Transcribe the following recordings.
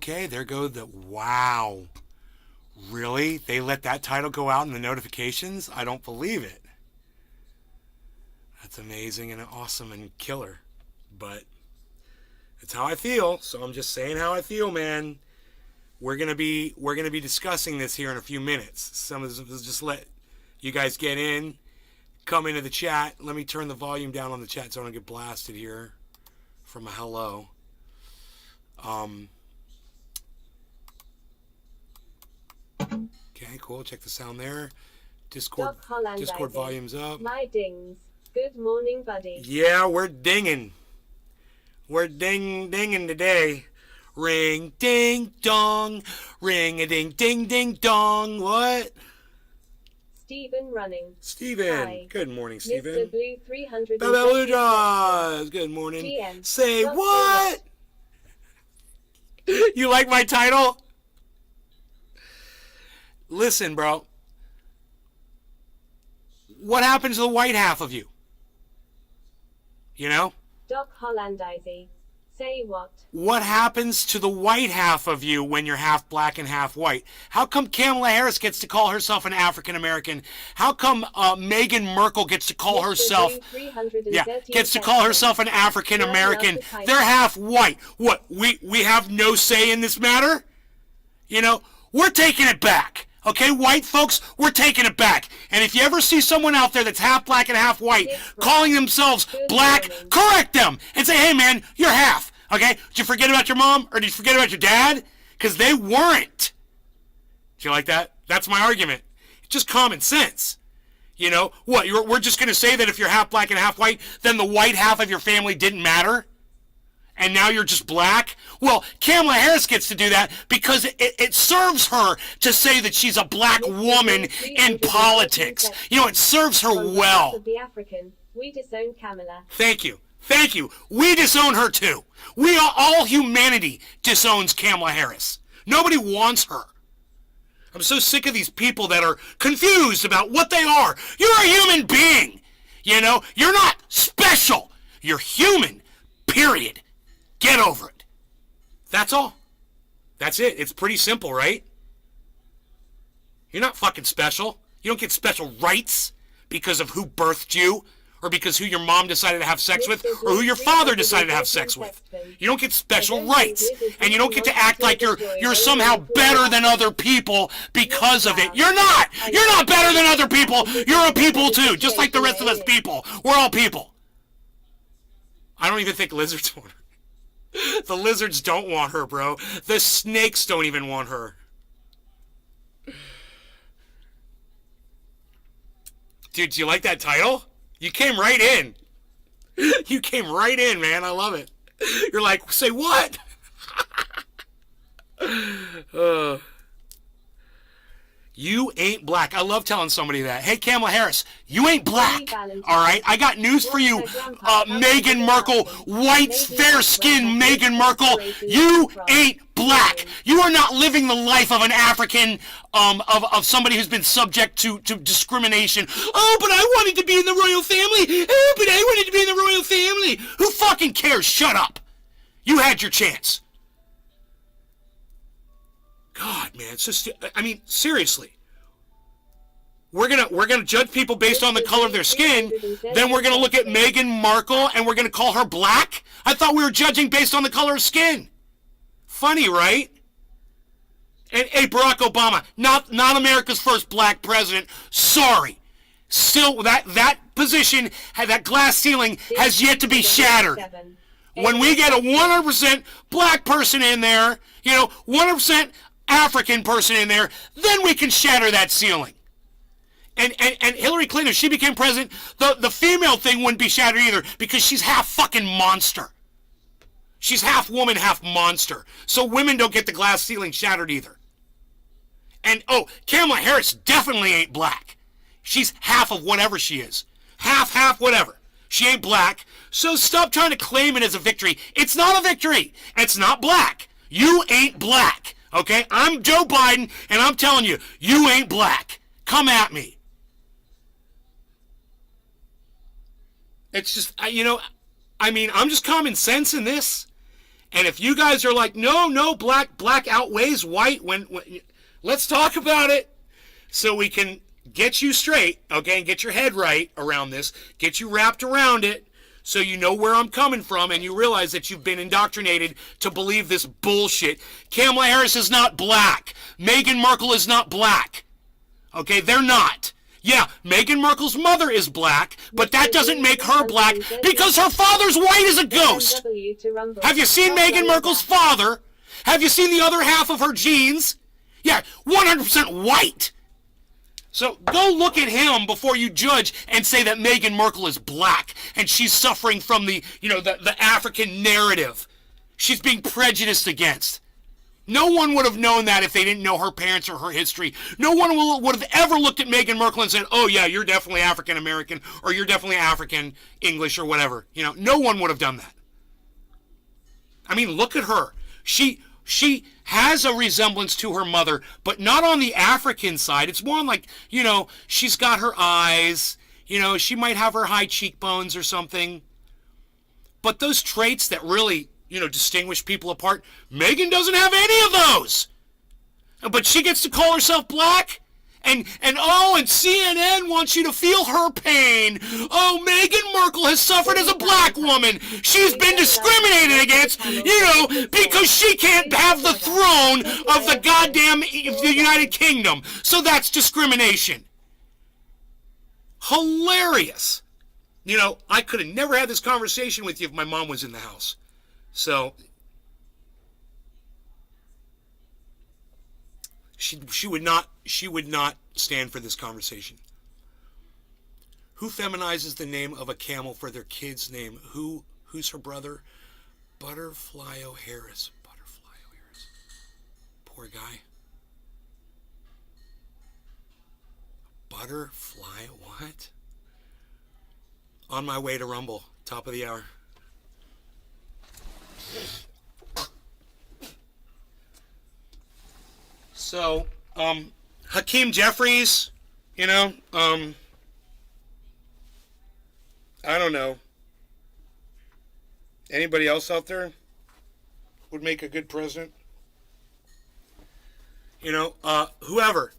Okay, there go the... Wow. Really? They let that title go out in the notifications? I don't believe it. That's amazing and awesome and killer. But it's how I feel, so I'm just saying how I feel, man. We're gonna be discussing this here in a few minutes. Some of this, just let you guys get in, come into the chat. Let me turn the volume down on the chat so I don't get blasted here from a hello. Okay, cool. Check the sound there. Discord volume's up. My dings. Good morning, buddy. Yeah, we're dinging. We're dinging today. Ring, ding, dong. Ring a ding, ding, ding, dong. What? Stephen running. Stephen. Hi. Good morning, Stephen. Mr. Blue 300. Blue Jaws. Good morning. GM. Say what? You like my title? Listen, bro. What happens to the white half of you? You know? Doc Hollandizy. Say what? What happens to the white half of you when you're half black and half white? How come Kamala Harris gets to call herself an African American? How come Meghan Merkel gets to call herself gets to call herself an African American? They're half white. What? We have no say in this matter? You know, we're taking it back. Okay, white folks, we're taking it back. And if you ever see someone out there that's half black and half white calling themselves black, correct them and say, hey, man, you're half. Okay? Did you forget about your mom or did you forget about your dad? Because they weren't. Do you like that? That's my argument. It's just common sense. You know, what? We're just going to say that if you're half black and half white, then the white half of your family didn't matter? And now you're just black? Well, Kamala Harris gets to do that because it serves her to say that she's a black woman in politics. You know, it serves her well. We disown Kamala. Thank you. Thank you. We disown her too. All humanity disowns Kamala Harris. Nobody wants her. I'm so sick of these people that are confused about what they are. You're a human being. You know, you're not special. You're human. Period. Get over it. That's all. That's it. It's pretty simple, right? You're not fucking special. You don't get special rights because of who birthed you or because who your mom decided to have sex with or who your father decided to have sex with. You don't get special rights. And you don't get to act like you're somehow better than other people because of it. You're not. You're not better than other people. You're a people too, just like the rest of us people. We're all people. I don't even think lizards want her. The lizards don't want her, bro. The snakes don't even want her. Dude, do you like that title? You came right in. You came right in, man. I love it. You're like, say what? You ain't black. I love telling somebody that. Hey, Kamala Harris, you ain't black. All right? I got news for you, Meghan Merkel, white, fair-skinned Meghan Merkel. You ain't black. You are not living the life of an African, of somebody who's been subject to discrimination. Oh, but I wanted to be in the royal family. Oh, but I wanted to be in the royal family. Who fucking cares? Shut up. You had your chance. God, man, it's just, I mean, seriously. We're gonna judge people based on the color of their skin, then we're gonna look at Meghan Markle and we're gonna call her black? I thought we were judging based on the color of skin. Funny, right? And hey, Barack Obama, not America's first black president. Sorry. Still, that position, that glass ceiling has yet to be shattered. When we get a 100% black person in there, you know, 100% African person in there, then we can shatter that ceiling. And Hillary Clinton, if she became president, the female thing wouldn't be shattered either because she's half fucking monster. She's half woman, half monster. So women don't get the glass ceiling shattered either. And, oh, Kamala Harris definitely ain't black. She's half of whatever she is. Half, whatever. She ain't black. So stop trying to claim it as a victory. It's not a victory. It's not black. You ain't black. Okay? I'm Joe Biden, and I'm telling you, you ain't black. Come at me. It's just, you know, I mean, I'm just common sense in this. And if you guys are like, no, black outweighs white, when let's talk about it so we can get you straight, okay, and get your head right around this, get you wrapped around it so you know where I'm coming from and you realize that you've been indoctrinated to believe this bullshit. Kamala Harris is not black. Meghan Markle is not black. Okay, they're not. Yeah, Meghan Markle's mother is black, but that doesn't make her black because her father's white as a ghost. Have you seen Meghan Markle's father? Have you seen the other half of her genes? Yeah, 100% white. So go look at him before you judge and say that Meghan Markle is black and she's suffering from the African narrative. She's being prejudiced against. No one would have known that if they didn't know her parents or her history. No one would have ever looked at Meghan Markle and said, oh yeah, you're definitely African American or you're definitely African English or whatever. No one would have done that. I mean, look at her. She has a resemblance to her mother, but not on the African side. It's more like, she's got her eyes, she might have her high cheekbones or something. But those traits that really, distinguish people apart, Meghan doesn't have any of those. But she gets to call herself black? And CNN wants you to feel her pain. Oh, Meghan Markle has suffered as a black woman. She's been discriminated against, because she can't have the throne of the goddamn the United Kingdom. So that's discrimination. Hilarious. I could have never had this conversation with you if my mom was in the house. So she would not stand for this conversation. Who feminizes the name of a camel for their kid's name? Who's her brother? Butterfly O'Harris. Poor guy. Butterfly what? On my way to Rumble, top of the hour. So, Hakeem Jeffries, I don't know. Anybody else out there would make a good president? Whoever.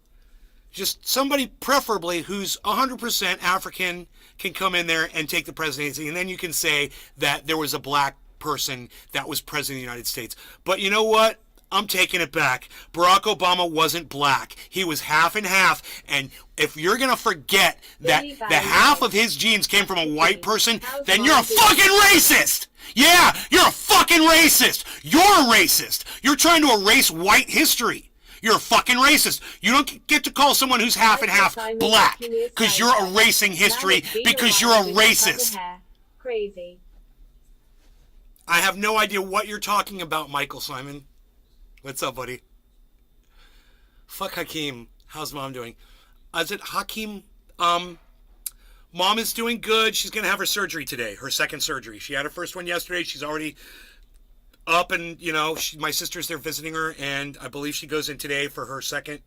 Just somebody preferably who's 100% African can come in there and take the presidency, and then you can say that there was a black person that was president of the United States. But you know what? I'm taking it back. Barack Obama wasn't black. He was half and half. And if you're going to forget that half of his genes came from a white person, then you're a fucking racist. Yeah, you're a fucking racist. You're a racist. You're trying to erase white history. You're a fucking racist. You don't get to call someone who's half and half black because you're erasing history because you're a racist. Crazy. I have no idea what you're talking about, Michael Simon. What's up, buddy? Fuck Hakeem. How's mom doing? Is it Hakeem? Mom is doing good. She's going to have her surgery today, her second surgery. She had her first one yesterday. She's already up and, my sister's there visiting her, and I believe she goes in today for her second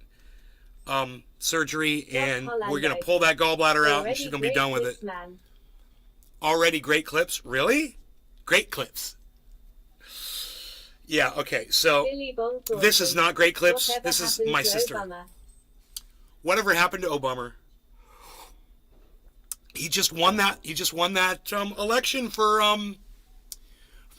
surgery, and we're going to pull that gallbladder out, and she's going to be done with it. Already great clips? Really? Great clips. Yeah, okay, so this is not great clips. This is my sister. Whatever happened to Obama? He just won that. He just won that election for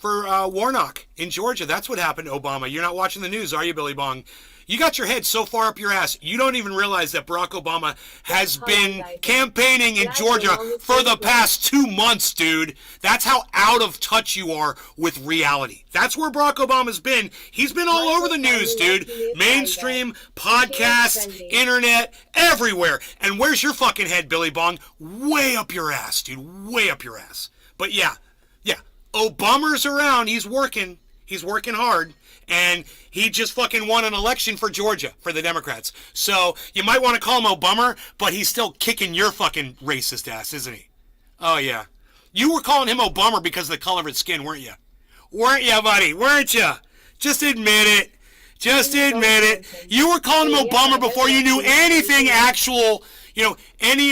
Warnock in Georgia. That's what happened to Obama. You're not watching the news, are you, Billy Bong? You got your head so far up your ass, you don't even realize that Barack Obama has been campaigning in Georgia for the past 2 months, dude. That's how out of touch you are with reality. That's where Barack Obama's been. He's been all over the news, dude. Mainstream, podcasts, internet, everywhere. And where's your fucking head, Billy Bong? Way up your ass, dude. Way up your ass. But yeah. Obama's around. He's working. He's working hard. And he just fucking won an election for Georgia for the Democrats. So you might want to call him Obama, but he's still kicking your fucking racist ass, isn't he? Oh, yeah. You were calling him Obama because of the color of his skin, weren't you? Weren't you, buddy? Weren't you? Just admit it. Just admit it. You were calling him Obama before you knew anything actual, any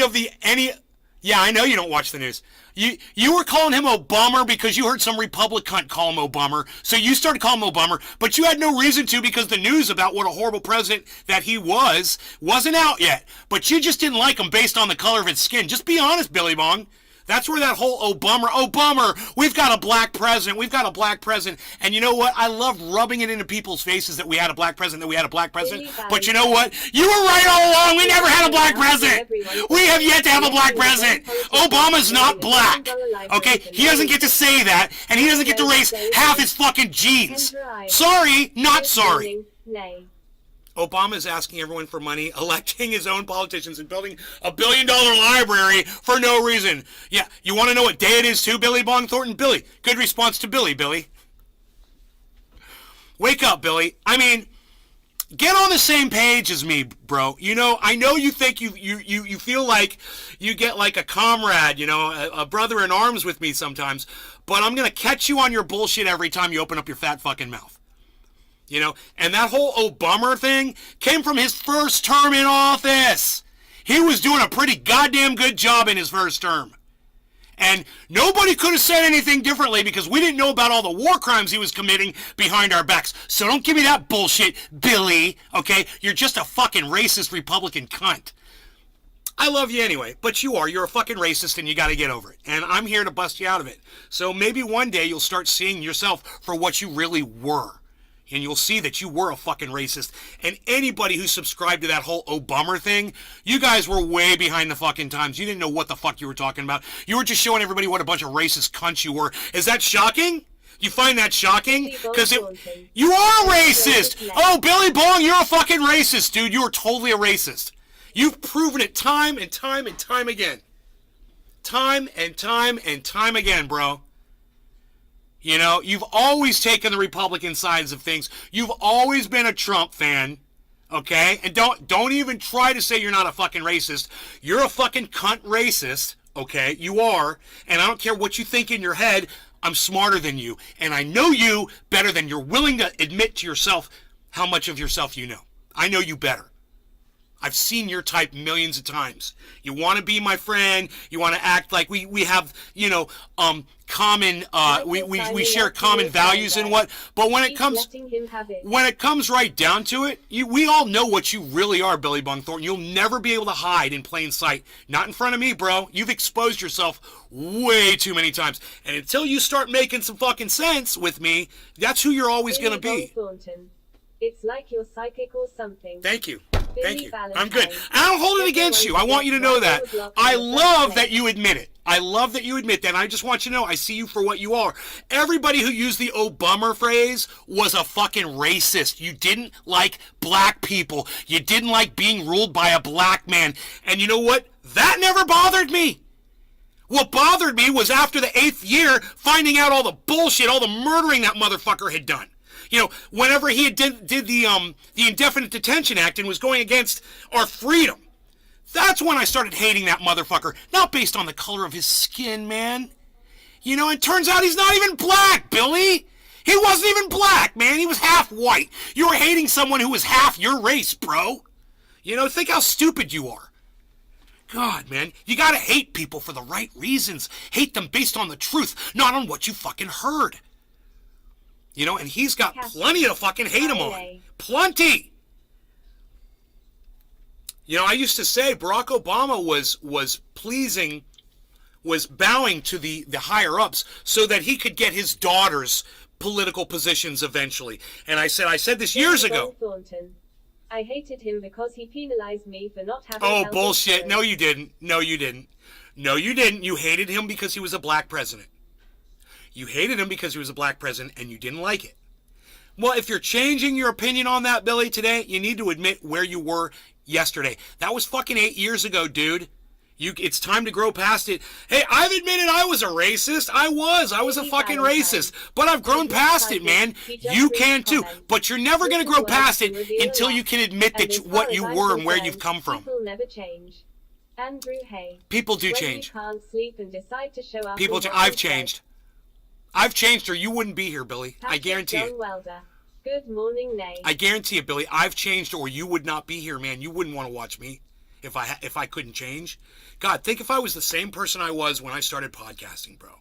Yeah, I know you don't watch the news. You were calling him Obama because you heard some Republican call him Obama, so you started calling him Obama, but you had no reason to because the news about what a horrible president that he wasn't out yet. But you just didn't like him based on the color of his skin. Just be honest, Billy Bong. That's where that whole Obama, we've got a black president, And you know what? I love rubbing it into people's faces that we had a black president, But you know what? You were right all along. We never had a black president. We have yet to have a black president. Obama's not black. Okay? He doesn't get to say that, and he doesn't get to raise half his fucking genes. Sorry, not sorry. Obama is asking everyone for money, electing his own politicians, and building a $1 billion library for no reason. Yeah, you want to know what day it is too, Billy Bong Thornton? Billy. Good response to Billy. Wake up, Billy. I mean, get on the same page as me, bro. You know, I know you think you feel like you get like a comrade, you know, a brother in arms with me sometimes, but I'm going to catch you on your bullshit every time you open up your fat fucking mouth. You know, and that whole Obama thing came from his first term in office. He was doing a pretty goddamn good job in his first term. And nobody could have said anything differently because we didn't know about all the war crimes he was committing behind our backs. So don't give me that bullshit, Billy, okay? You're just a fucking racist Republican cunt. I love you anyway, but you're a fucking racist and you gotta get over it. And I'm here to bust you out of it. So maybe one day you'll start seeing yourself for what you really were. And you'll see that you were a fucking racist. And anybody who subscribed to that whole Obama thing, you guys were way behind the fucking times. You didn't know what the fuck you were talking about. You were just showing everybody what a bunch of racist cunts you were. Is that shocking? You find that shocking? Because you are a racist. Oh, Billy Bong, you're a fucking racist, dude. You are totally a racist. You've proven it time and time and time again. Time and time and time again, bro. You know, you've always taken the Republican sides of things. You've always been a Trump fan, okay? And don't even try to say you're not a fucking racist. You're a fucking cunt racist, okay? You are. And I don't care what you think in your head. I'm smarter than you. And I know you better than you're willing to admit to yourself how much of yourself you know. I know you better. I've seen your type millions of times. You want to be my friend. You want to act like we have, you know, common, we share common values and what. But when it comes right down to it, we all know what you really are, Billy Bong Thornton. You'll never be able to hide in plain sight. Not in front of me, bro. You've exposed yourself way too many times. And until you start making some fucking sense with me, that's who you're always going to be. It's like you're psychic or something. Thank you. Thank you. I'm good. I don't hold it against you. I want you to know that. I love that you admit it. I love that you admit that. And I just want you to know I see you for what you are. Everybody who used the Obama phrase was a fucking racist. You didn't like black people. You didn't like being ruled by a black man. And you know what? That never bothered me. What bothered me was after the 8th year, finding out all the bullshit, all the murdering that motherfucker had done. You know, whenever he did the Indefinite Detention Act and was going against our freedom, that's when I started hating that motherfucker. Not based on the color of his skin, man. You know, it turns out he's not even black, Billy. He wasn't even black, man. He was half white. You were hating someone who was half your race, bro. You know, think how stupid you are. God, man, you gotta hate people for the right reasons. Hate them based on the truth, not on what you fucking heard. You know, and he's got plenty to fucking hate him on. Plenty. You know, I used to say Barack Obama was bowing to the higher-ups so that he could get his daughter's political positions eventually. And I said this years ago. I hated him because he penalized me for not having... Oh, bullshit. No, you didn't. No, you didn't. No, you didn't. You hated him because he was a black president. You hated him because he was a black president, and you didn't like it. Well, if you're changing your opinion on that, Billy, today, you need to admit where you were yesterday. That was fucking 8 years ago, dude. It's time to grow past it. Hey, I've admitted I was a racist. I was a fucking racist. But I've grown past it, man. You can too. But you're never going to grow past it until you can admit that what you were and where you've come from. People never change. Andrew Hay. People do change. When you can't sleep and decide to show up. I've changed. I've changed or you wouldn't be here, Billy. I guarantee it. Good morning, Nay. I guarantee it, Billy. I've changed or you would not be here, man. You wouldn't want to watch me. if I couldn't change. God, think if I was the same person I was when I started podcasting, bro.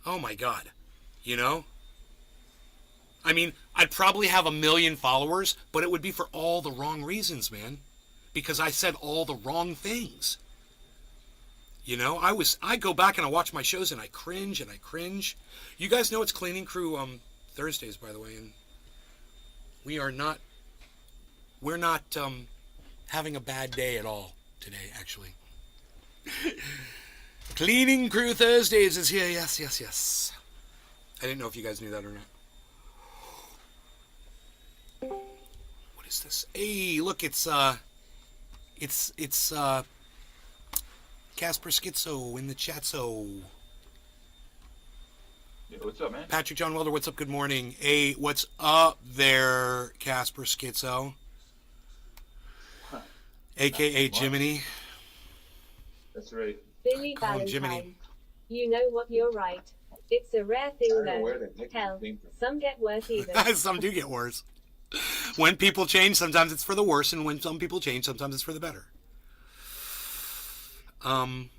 Oh my God. You know? I mean, I'd probably have 1 million followers, but it would be for all the wrong reasons, man. Because I said all the wrong things. You know, I go back and I watch my shows and I cringe and I cringe. You guys know it's Cleaning Crew Thursdays, by the way, and we're not having a bad day at all today, actually. Cleaning Crew Thursdays is here. Yes, yes, yes. I didn't know if you guys knew that or not. What is this? Hey, look, it's Casper Schizo in the chat. So Yeah, what's up, man? Patrick John Welder, what's up? Good morning. Hey, what's up there, Casper Schizo? Huh. AKA Jiminy. That's right. Billy Call him Valentine. Jiminy. You know what, you're right. It's a rare thing I don't know though. where that nickname Hell, came from. some get worse even. Some do get worse. When people change, sometimes it's for the worse, and when some people change, sometimes it's for the better. And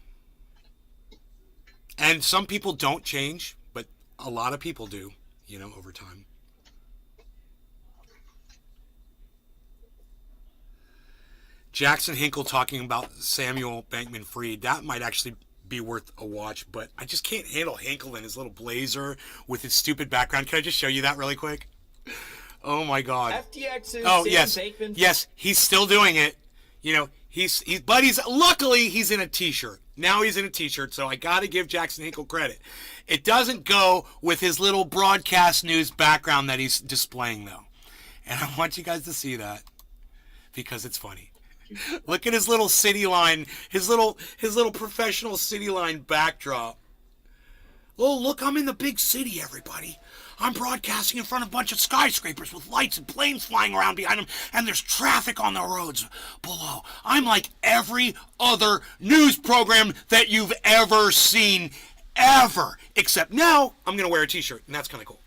some people don't change, but a lot of people do, you know, over time. Jackson Hinkle talking about Samuel Bankman-Fried. That might actually be worth a watch, but I just can't handle Hinkle in his little blazer with his stupid background. Can I just show you that really quick? Oh my God. FTX's Oh, Sam yes. Bankman. Yes, he's still doing it. You know, but luckily he's in a t-shirt. Now he's in a t-shirt, so I got to give Jackson Hinkle credit. It doesn't go with his little broadcast news background that he's displaying, though. And I want you guys to see that because it's funny. Look at his little city line, his little professional city line backdrop. Oh, look, I'm in the big city, everybody. I'm broadcasting in front of a bunch of skyscrapers with lights and planes flying around behind them, and there's traffic on the roads below. I'm like every other news program that you've ever seen, ever. Except now, I'm going to wear a t-shirt, and that's kind of cool.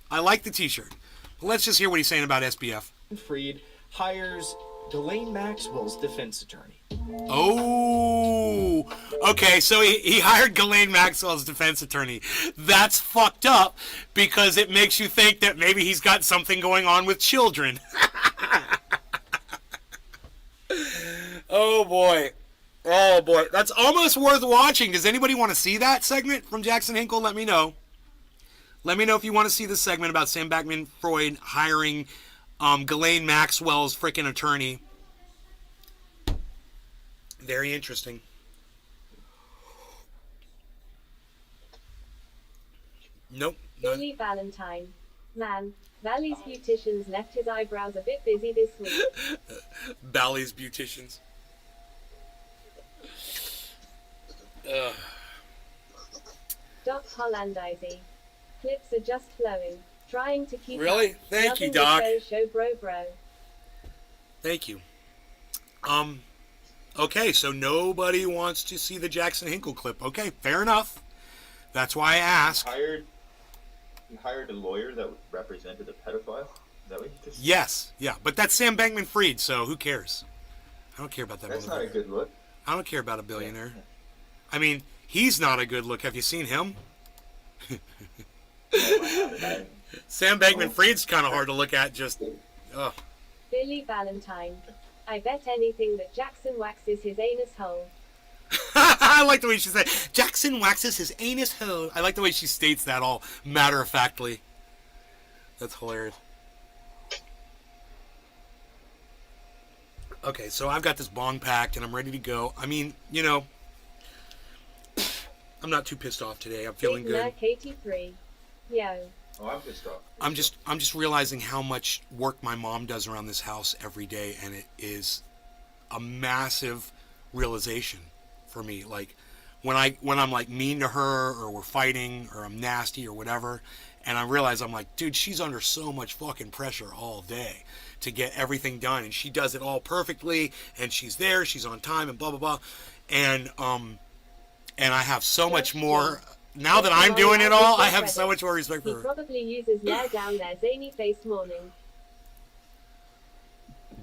I like the t-shirt. But let's just hear what he's saying about SBF. Fried hires Ghislaine Maxwell's defense attorney. Oh, okay, so he hired Ghislaine Maxwell's defense attorney. That's fucked up because it makes you think that maybe he's got something going on with children. Oh boy. Oh boy. That's almost worth watching. Does anybody want to see that segment from Jackson Hinkle? Let me know. Let me know if you want to see this segment about Sam Bankman-Fried hiring Ghislaine Maxwell's freaking attorney. Very interesting. Nope. None. Billy Valentine. Man, Valley's beauticians left his eyebrows a bit busy this week. Bally's beauticians. Ugh. Doc Hollandizy. Clips are just flowing. Trying to keep Really? up. Thank you, Loving the Doc. Show bro. Thank you. Okay, so nobody wants to see the Jackson Hinkle clip. Okay, fair enough. That's why I asked. He hired a lawyer that represented a pedophile? Is that what you just said? Yes, yeah, but that's Sam Bankman-Fried, so who cares? I don't care about that. That's not a motherfucker. good look. I don't care about a billionaire. I mean, he's not a good look. Have you seen him? Sam Bankman-Fried's kind of hard to look at. Just, ugh. Billy Valentine. I bet anything that Jackson waxes his anus hole. I like the way she said, Jackson waxes his anus hole. I like the way she states that all matter-of-factly. That's hilarious. Okay, so I've got this bong packed and I'm ready to go. I mean, you know, I'm not too pissed off today. I'm feeling Big good. Merc 83. Yo. Oh, I'm pissed off. I'm just realizing how much work my mom does around this house every day, and it is a massive realization for me. Like when I'm like mean to her, or we're fighting, or I'm nasty or whatever, and I realize I'm like, dude, she's under so much fucking pressure all day to get everything done, and she does it all perfectly, and she's there, she's on time, and blah blah blah, and I have so much more. Now that I'm doing it all, I have so much more respect He for her. probably uses Nair down there zany-faced morning.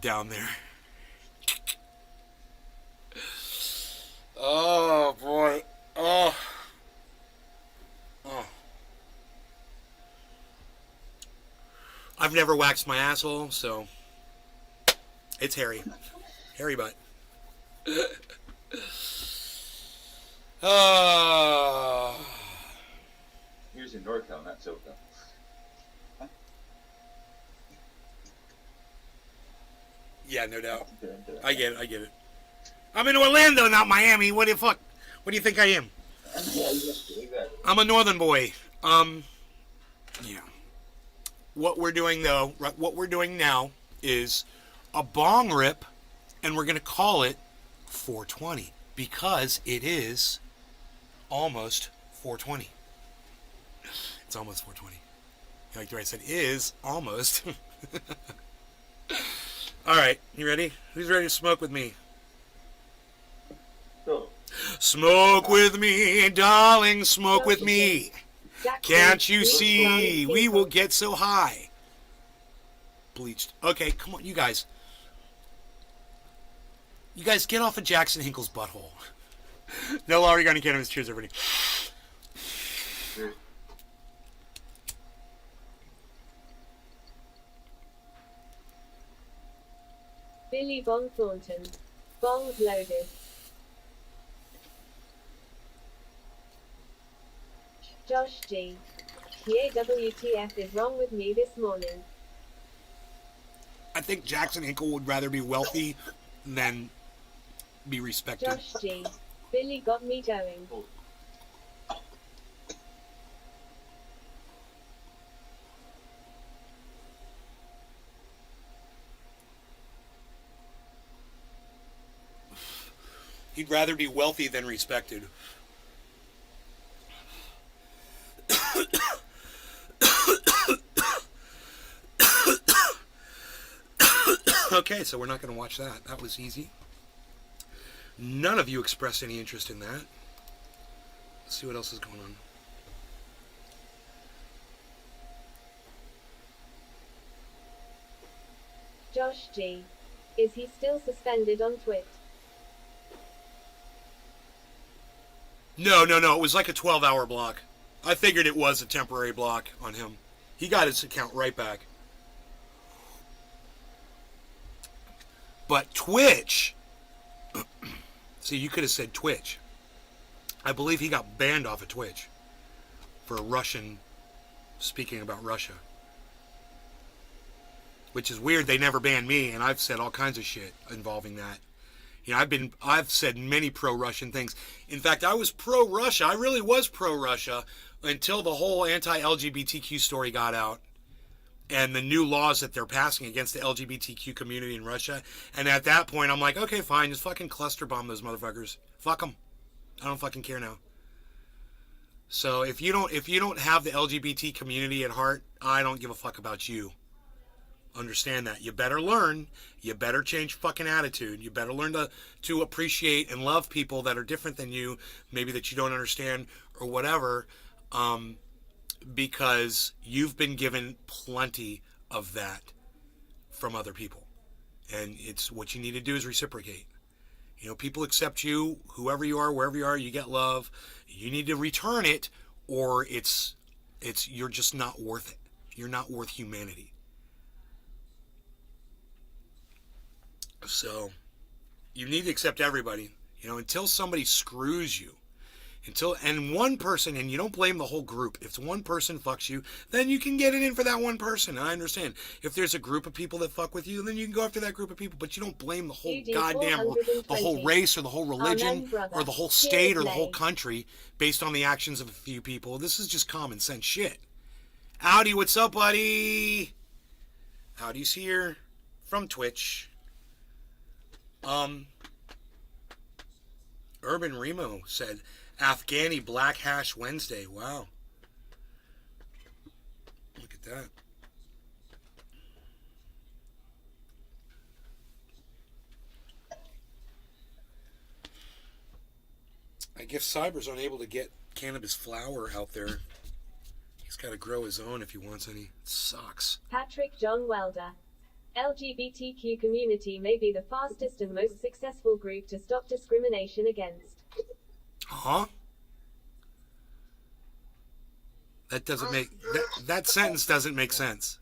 Down there. Oh boy. Oh. Oh. I've never waxed my asshole, so it's hairy. Hairy butt. Oh. Here's in NorCal, not SoCal. Yeah, no doubt. Get into that. I get it. I'm in Orlando, not Miami. What the fuck? What do you think I am? Yeah, exactly. I'm a northern boy. Yeah. What we're doing now is a bong rip, and we're gonna call it 420 because it is almost 420. It's almost 420. Like the way I said, is almost. All right, you ready? Who's ready to smoke with me? So, Smoke with me, darling, smoke with me. Jackson, Can't you Luke see? Ronnie We will Kinkle. get so high. Bleached. Okay, come on, you guys. You guys get off of Jackson Hinkle's butthole. No longer gonna get him. Cheers, everybody. here. Billy Bong Thornton. Bongs loaded. Josh G. Yeah, WTF is wrong with me this morning. I think Jackson Hinkle would rather be wealthy than be respected. Josh G. Billy got me going. He'd rather be wealthy than respected. Okay, so we're not going to watch that. That was easy. None of you expressed any interest in that. Let's see what else is going on. Josh G. Is he still suspended on Twitch? No. It was like a 12-hour block. I figured it was a temporary block on him. He got his account right back. But Twitch... See, you could have said Twitch. I believe he got banned off of Twitch for Russian... speaking about Russia. Which is weird, they never banned me, and I've said all kinds of shit involving that. You know, I've said many pro-Russian things. In fact, I was pro-Russia. I really was pro-Russia until the whole anti-LGBTQ story got out and the new laws that they're passing against the LGBTQ community in Russia. And at that point, I'm like, okay, fine, just fucking cluster bomb those motherfuckers. Fuck them. I don't fucking care now. So if you don't have the LGBT community at heart, I don't give a fuck about you. Understand that. You better learn. You better change fucking attitude. You better learn to appreciate and love people that are different than you, maybe that you don't understand or whatever, because you've been given plenty of that from other people. And it's what you need to do is reciprocate. You know, people accept you, whoever you are, wherever you are, you get love. You need to return it, or you're just not worth it. You're not worth humanity. So, you need to accept everybody, you know, until somebody screws you. And one person, and you don't blame the whole group. If one person fucks you, then you can get it in for that one person. I understand. If there's a group of people that fuck with you, then you can go after that group of people. But you don't blame the whole the whole race or the whole religion or the whole state or the whole country based on the actions of a few people. This is just common sense shit. Howdy, what's up, buddy? Howdy's here from Twitch. Urban Remo said, Afghani Black Hash Wednesday. Wow. Look at that. I guess Cyber's unable to get cannabis flower out there. He's got to grow his own if he wants any. It sucks. Patrick John Welder. LGBTQ community may be the fastest and most successful group to stop discrimination against. Huh? That doesn't make that sentence doesn't make sense.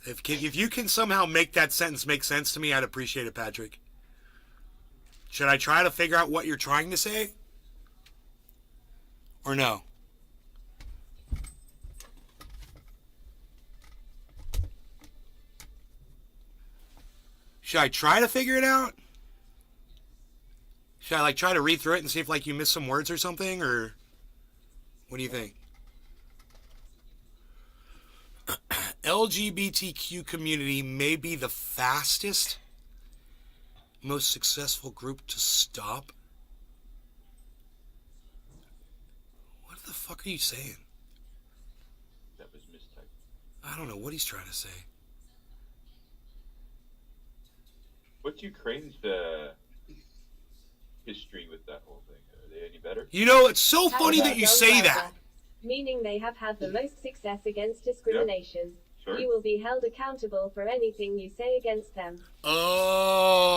If you can somehow make that sentence make sense to me, I'd appreciate it, Patrick. Should I try to figure out what you're trying to say? Or no? Should I try to figure it out? Should I try to read through it and see if you missed some words or something, or what do you think? LGBTQ community may be the fastest, most successful group to stop. What the fuck are you saying? That was mistyped. I don't know what he's trying to say. What's Ukraine's history with that whole thing? Are they any better? You know, it's so funny that you say that. Meaning they have had the most success against discrimination. Sure. You will be held accountable for anything you say against them. Oh,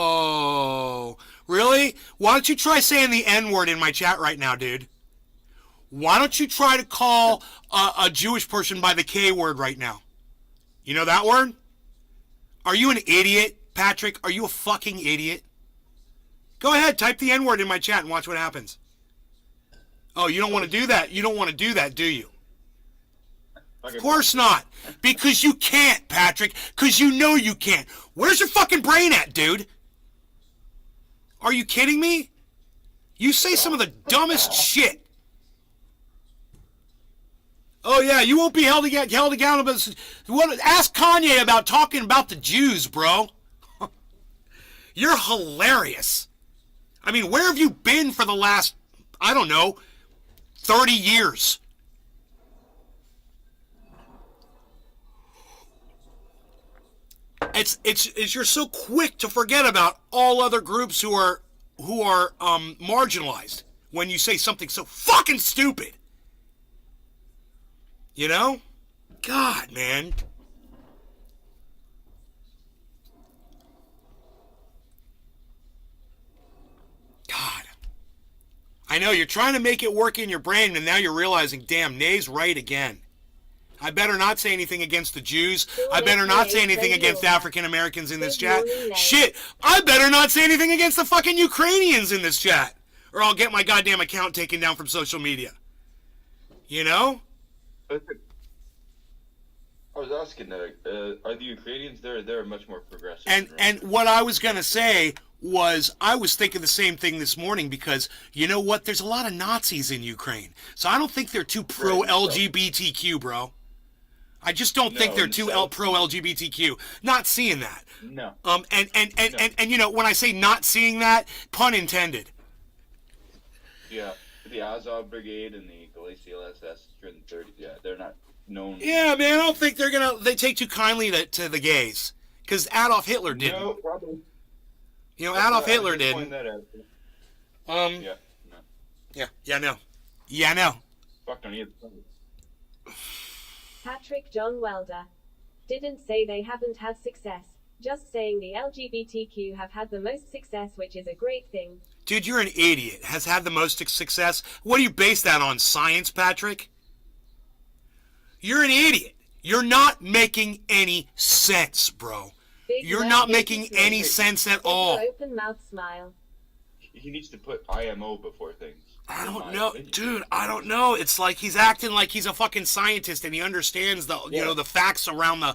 really? Why don't you try saying the N-word in my chat right now, dude? Why don't you try to call a Jewish person by the K-word right now? You know that word? Are you an idiot, Patrick? Are you a fucking idiot? Go ahead, type the N-word in my chat and watch what happens. Oh, you don't want to do that? You don't want to do that, do you? Of course not. Because you can't, Patrick. Because you know you can't. Where's your fucking brain at, dude? Are you kidding me? You say some of the dumbest shit. Oh, yeah, you won't be held accountable. Ask Kanye about talking about the Jews, bro. You're hilarious. I mean, where have you been for the last, I don't know, 30 years? It's you're so quick to forget about all other groups who are marginalized when you say something so fucking stupid. You know? God, man. God. I know, you're trying to make it work in your brain, and now you're realizing, damn, Nay's right again. I better not say anything against the Jews. I better not say anything against African Americans in this chat. Shit, I better not say anything against the fucking Ukrainians in this chat, or I'll get my goddamn account taken down from social media. You know? I was asking, are the Ukrainians they're much more progressive? And what I was gonna say was, I was thinking the same thing this morning, because you know what? There's a lot of Nazis in Ukraine, so I don't think they're too pro LGBTQ, bro. I just don't think they're too pro LGBTQ. Not seeing that. No. And you know, when I say not seeing that, pun intended. Yeah, the Azov Brigade and the Galicial SS during the 30s. Yeah, they're not known. Yeah, man, I don't think they take too kindly to the gays, because Adolf Hitler didn't. No, probably. You know, Adolf Hitler didn't. Point that out. Yeah, no. Yeah, no. Fucked on either side. Patrick John Welder. Didn't say they haven't had success. Just saying the LGBTQ have had the most success, which is a great thing. Dude, you're an idiot. Has had the most success? What do you base that on? Science, Patrick? You're an idiot. You're not making any sense, bro. You're not making any sense at all. Open mouth smile. He needs to put IMO before things. I don't know, dude. I don't know. It's like he's acting like he's a fucking scientist and he understands the the facts around the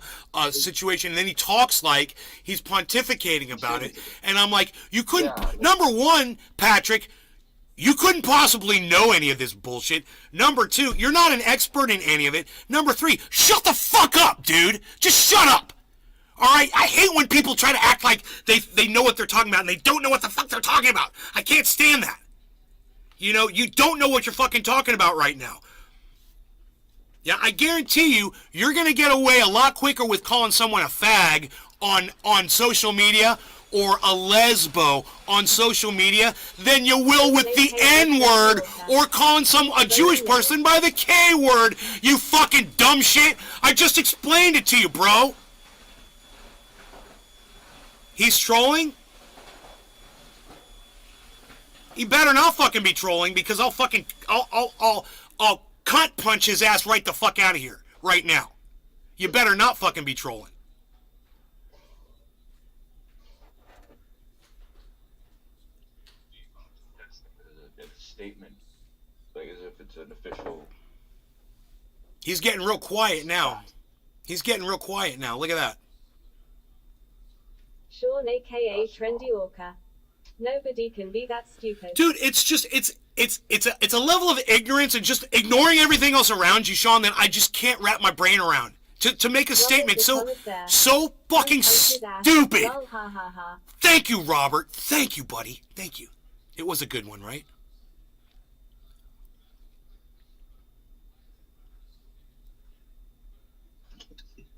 situation, and then he talks like he's pontificating about it. And I'm like, you couldn't. Number one, Patrick, you couldn't possibly know any of this bullshit. Number two, you're not an expert in any of it. Number three, shut the fuck up, dude. Just shut up. All right? I hate when people try to act like they know what they're talking about and they don't know what the fuck they're talking about. I can't stand that. You know, you don't know what you're fucking talking about right now. Yeah, I guarantee you, you're going to get away a lot quicker with calling someone a fag on social media, or a lesbo on social media, than you will with the N-word, or calling a Jewish person by the K-word, you fucking dumb shit. I just explained it to you, bro. He's trolling? He better not fucking be trolling because I'll cunt punch his ass right the fuck out of here right now. You better not fucking be trolling. It's a statement, like as if it's an official. He's getting real quiet now. He's getting real quiet now. Look at that. Sean, aka Trendy Orca. Nobody can be that stupid. Dude, it's just it's a level of ignorance and just ignoring everything else around you, Sean, that I just can't wrap my brain around. To make a statement so fucking stupid. Lol, ha, ha, ha. Thank you, Robert. Thank you, buddy. Thank you. It was a good one, right?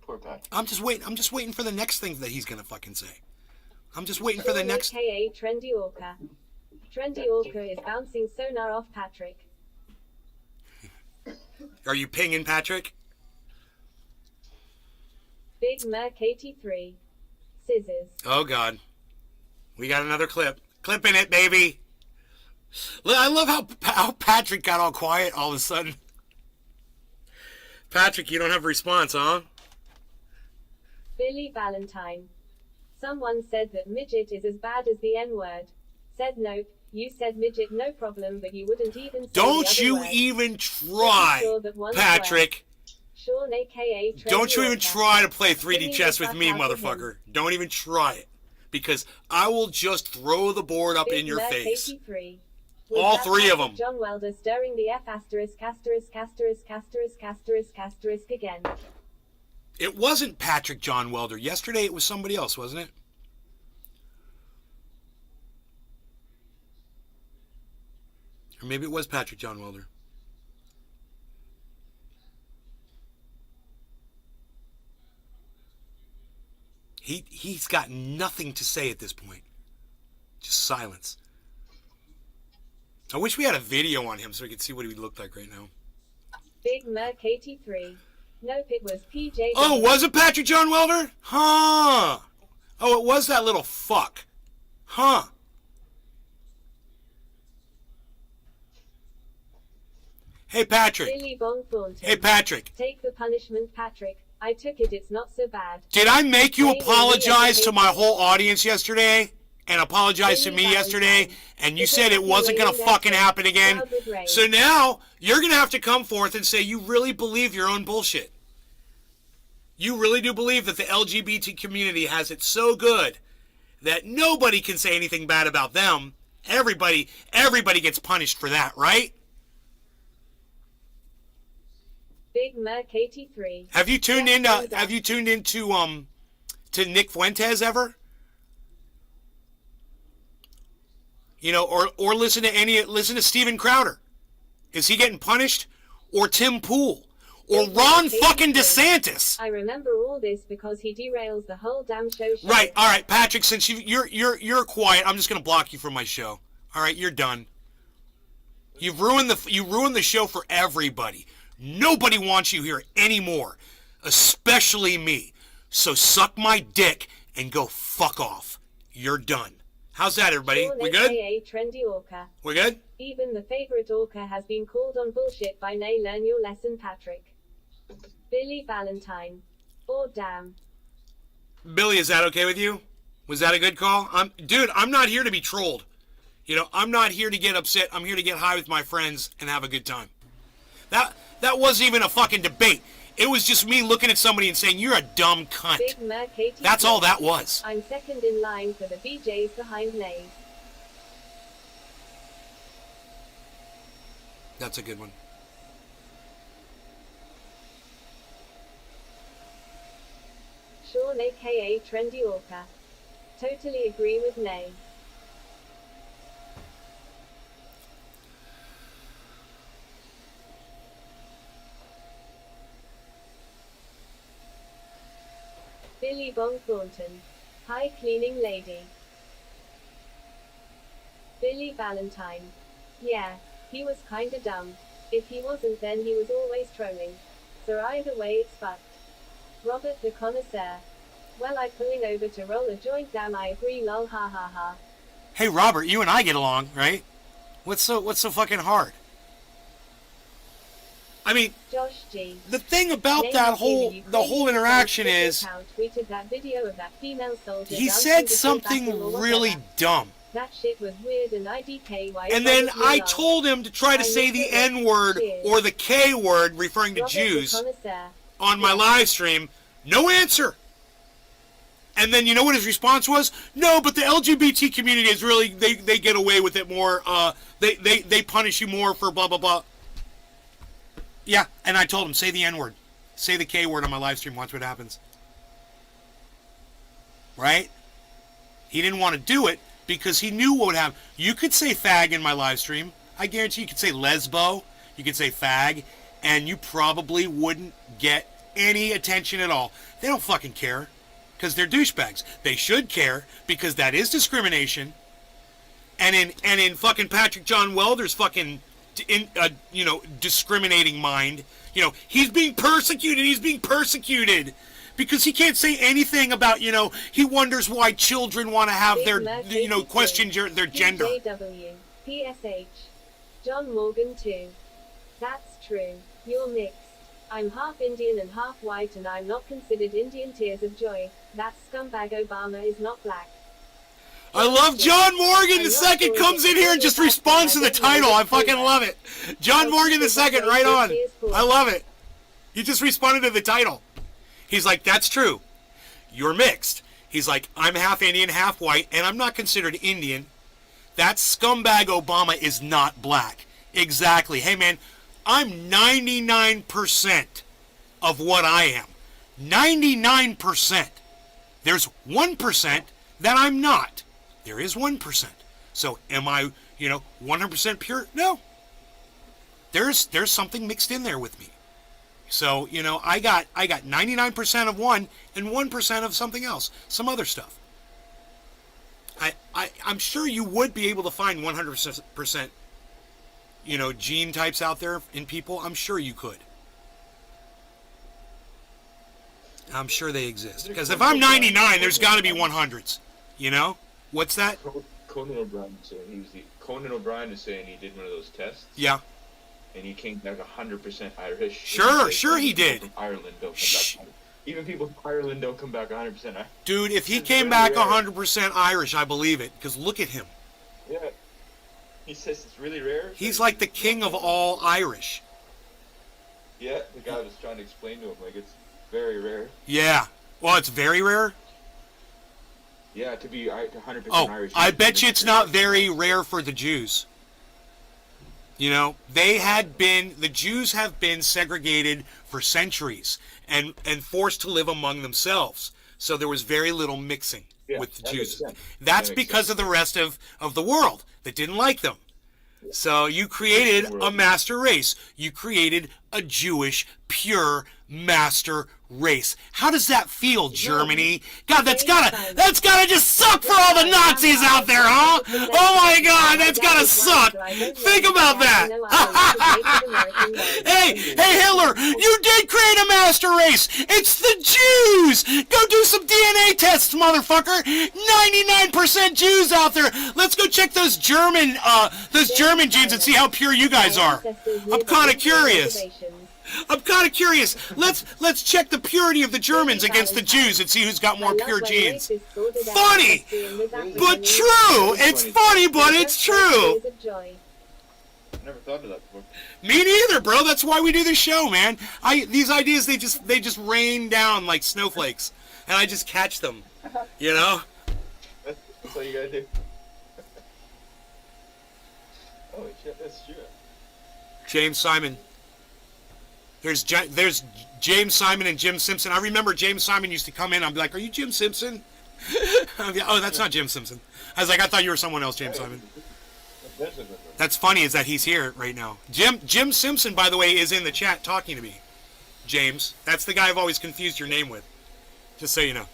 Poor Pat. I'm just waiting for the next thing that he's gonna fucking say. I'm just waiting for the Sean, next. aka Trendy Orca. Trendy Orca is bouncing sonar off Patrick. Are you pinging Patrick? Big Merc 83. Scissors. Oh God, we got another clip. Clipping it, baby. I love how Patrick got all quiet all of a sudden. Patrick, you don't have a response, huh? Billy Valentine. Someone said that midget is as bad as the N-word. Said nope. You said midget no problem, but you wouldn't even say Don't the other you word. even try, Pretty sure that one's Patrick. Sean, aka Trendy Don't you even Orca. try to play 3D Give chess the with fuck me, out of him. motherfucker. Don't even try it. Because I will just throw the board up Big in your Merc face. 83. Was All that three of Patrick them. John Welder stirring the F asterisk asterisk asterisk asterisk asterisk asterisk again. It wasn't Patrick John Welder. Yesterday it was somebody else, wasn't it? Or maybe it was Patrick John Welder. He's got nothing to say at this point. Just silence. I wish we had a video on him so we could see what he would look like right now. Big Merc 83. Nope, it was PJ. Oh, was it Patrick John Welder? Huh. Oh, it was that little fuck. Huh. Hey, Patrick. Billy Bong Thornton. Hey, Patrick. Take the punishment, Patrick. I took it, it's not so bad. Did I make you Maybe apologize we to my whole audience yesterday? And apologize to me yesterday? And you said it wasn't going to fucking happen again? So now, you're going to have to come forth and say you really believe your own bullshit. You really do believe that the LGBT community has it so good that nobody can say anything bad about them. Everybody gets punished for that, right? Big Merc 83. Have you tuned into to Nick Fuentes ever? You know, or listen to Steven Crowder. Is he getting punished? Or Tim Pool? Or Ron fucking DeSantis? I remember all this because he derails the whole damn show. Right, all right, Patrick, since you're quiet, I'm just going to block you from my show. All right, you're done. You ruined the show for everybody. Nobody wants you here anymore, especially me. So suck my dick and go fuck off. You're done. How's that, everybody? Sean, We good? aka Trendy Orca. We good? Even the favorite orca has been called on bullshit by Nay. Learn your lesson, Patrick. Billy Valentine. Oh damn. Billy, is that okay with you? Was that a good call? Dude, I'm not here to be trolled. You know, I'm not here to get upset. I'm here to get high with my friends and have a good time. That wasn't even a fucking debate. It was just me looking at somebody and saying, you're a dumb cunt. Big Merc 83. That's all that was. I'm second in line for the BJs behind Nay. That's a good one. Sean, aka Trendy Orca. Totally agree with Nay. Billy Bong Thornton. Hi, cleaning lady. Billy Valentine. Yeah, he was kinda dumb. If he wasn't, then he was always trolling. So either way, it's fucked. Robert the Connoisseur. Well, I'm pulling over to roll a joint. Damn, I agree. Lol, ha ha ha. Hey, Robert, you and I get along, right? What's so fucking hard? I mean, Josh G. the thing about Name that of whole the the whole Ukrainian interaction Twitter is account tweeted that video of that female soldier he dancing said to something battle or really whatever. dumb. That shit was weird and IDKY. And then probably I lol. told him to try to I say looked the at it. N-word Cheers. or the K-word referring to Robert the Jews connoisseur. on my live stream. No answer. And then you know what his response was? No, but the LGBT community is really, they get away with it more. They punish you more for blah, blah, blah. Yeah, and I told him, say the N-word. Say the K-word on my live stream. Watch what happens. Right? He didn't want to do it because he knew what would happen. You could say fag in my live stream. I guarantee you could say lesbo. You could say fag. And you probably wouldn't get any attention at all. They don't fucking care. Because they're douchebags. They should care because that is discrimination. And in fucking Patrick John Welder's fucking discriminating mind, he's being persecuted because he can't say anything about, he wonders why children want to have their, question their gender. PJW. PSH. John Morgan too. That's true. You're mixed. I'm half Indian and half white and I'm not considered Indian. Tears of joy. That scumbag Obama is not black. I love John Morgan the second comes in here and just responds to the title. I fucking love it. John Morgan the second, right on. I love it. He just responded to the title. He's like, that's true. You're mixed. He's like, I'm half Indian, half white, and I'm not considered Indian. That scumbag Obama is not black. Exactly. Hey, man, I'm 99% of what I am. 99%. There's 1% that I'm not. There is 1%. So am I, 100% pure? No. There's something mixed in there with me. So, I got 99% of one and 1% of something else, some other stuff. I'm sure you would be able to find 100%, gene types out there in people. I'm sure you could. I'm sure they exist. Because if I'm 99, there's got to be 100s. What's that? Conan O'Brien is saying he did one of those tests. Yeah. And he came back 100% Irish. Sure he did. From Ireland don't come back. Even people from Ireland don't come back 100% Irish. Dude, if he came back 100% Irish, I believe it. Because look at him. Yeah. He says it's really rare. He's like the king of all Irish. Yeah, the guy was trying to explain to him, like, it's very rare. Yeah. Well, it's very rare? Yeah, to be 100% Irish. I bet you it's not very rare for the Jews. The Jews have been segregated for centuries and forced to live among themselves. So there was very little mixing with the Jews. That's because of the rest of the world that didn't like them. So you created a master race. You created a Jewish, pure master race. How does that feel, Germany? God, that's gotta just suck for all the Nazis out there, huh? Oh my God, that's gotta suck. Think about that. Hey, Hitler, you did create a master race. It's the Jews. Go do some DNA tests, motherfucker. 99% Jews out there. Let's go check those German genes and see how pure you guys are. I'm kind of curious. Let's check the purity of the Germans against the Jews and see who's got more pure genes. Funny, but true. It's funny, but it's true. I never thought of that before. Me neither, bro. That's why we do this show, man. These ideas they just rain down like snowflakes, and I just catch them. That's all you gotta do. Oh shit, that's true. James Simon. There's James Simon and Jim Simpson. I remember James Simon used to come in. I'd be like, "Are you Jim Simpson?" Oh, that's not Jim Simpson. I was like, I thought you were someone else, James Simon. That's funny is that he's here right now. Jim Simpson, by the way, is in the chat talking to me. James, that's the guy I've always confused your name with. Just so you know.